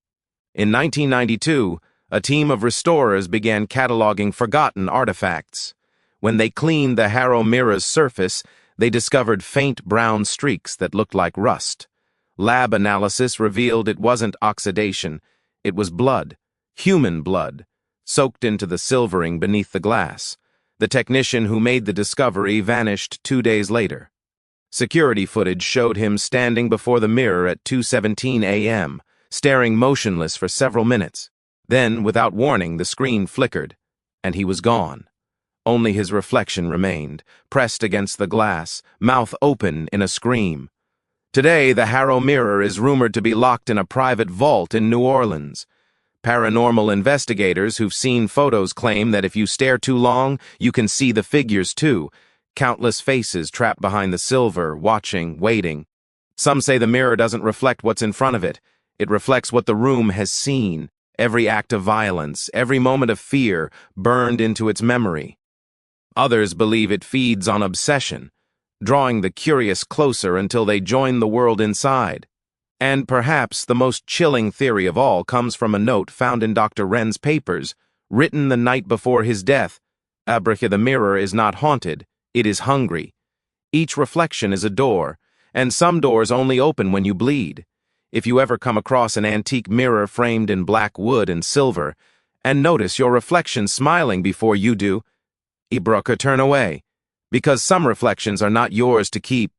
In 1992, a team of restorers began cataloging forgotten artifacts. When they cleaned the Harrow mirror's surface, they discovered faint brown streaks that looked like rust. Lab analysis revealed it wasn't oxidation, it was blood, human blood, soaked into the silvering beneath the glass. The technician who made the discovery vanished 2 days later. Security footage showed him standing before the mirror at 2:17 a.m., staring motionless for several minutes. Then, without warning, the screen flickered, and he was gone. Only his reflection remained, pressed against the glass, mouth open in a scream. Today, the Harrow mirror is rumored to be locked in a private vault in New Orleans. Paranormal investigators who've seen photos claim that if you stare too long, you can see the figures too. Countless faces trapped behind the silver, watching, waiting. Some say the mirror doesn't reflect what's in front of it. It reflects what the room has seen. Every act of violence, every moment of fear, burned into its memory. Others believe it feeds on obsession, drawing the curious closer until they join the world inside. And perhaps the most chilling theory of all comes from a note found in Dr. Wren's papers, written the night before his death. "Abraca, the mirror is not haunted, it is hungry. Each reflection is a door, and some doors only open when you bleed. If you ever come across an antique mirror framed in black wood and silver, and notice your reflection smiling before you do, Ibroka, turn away, because some reflections are not yours to keep.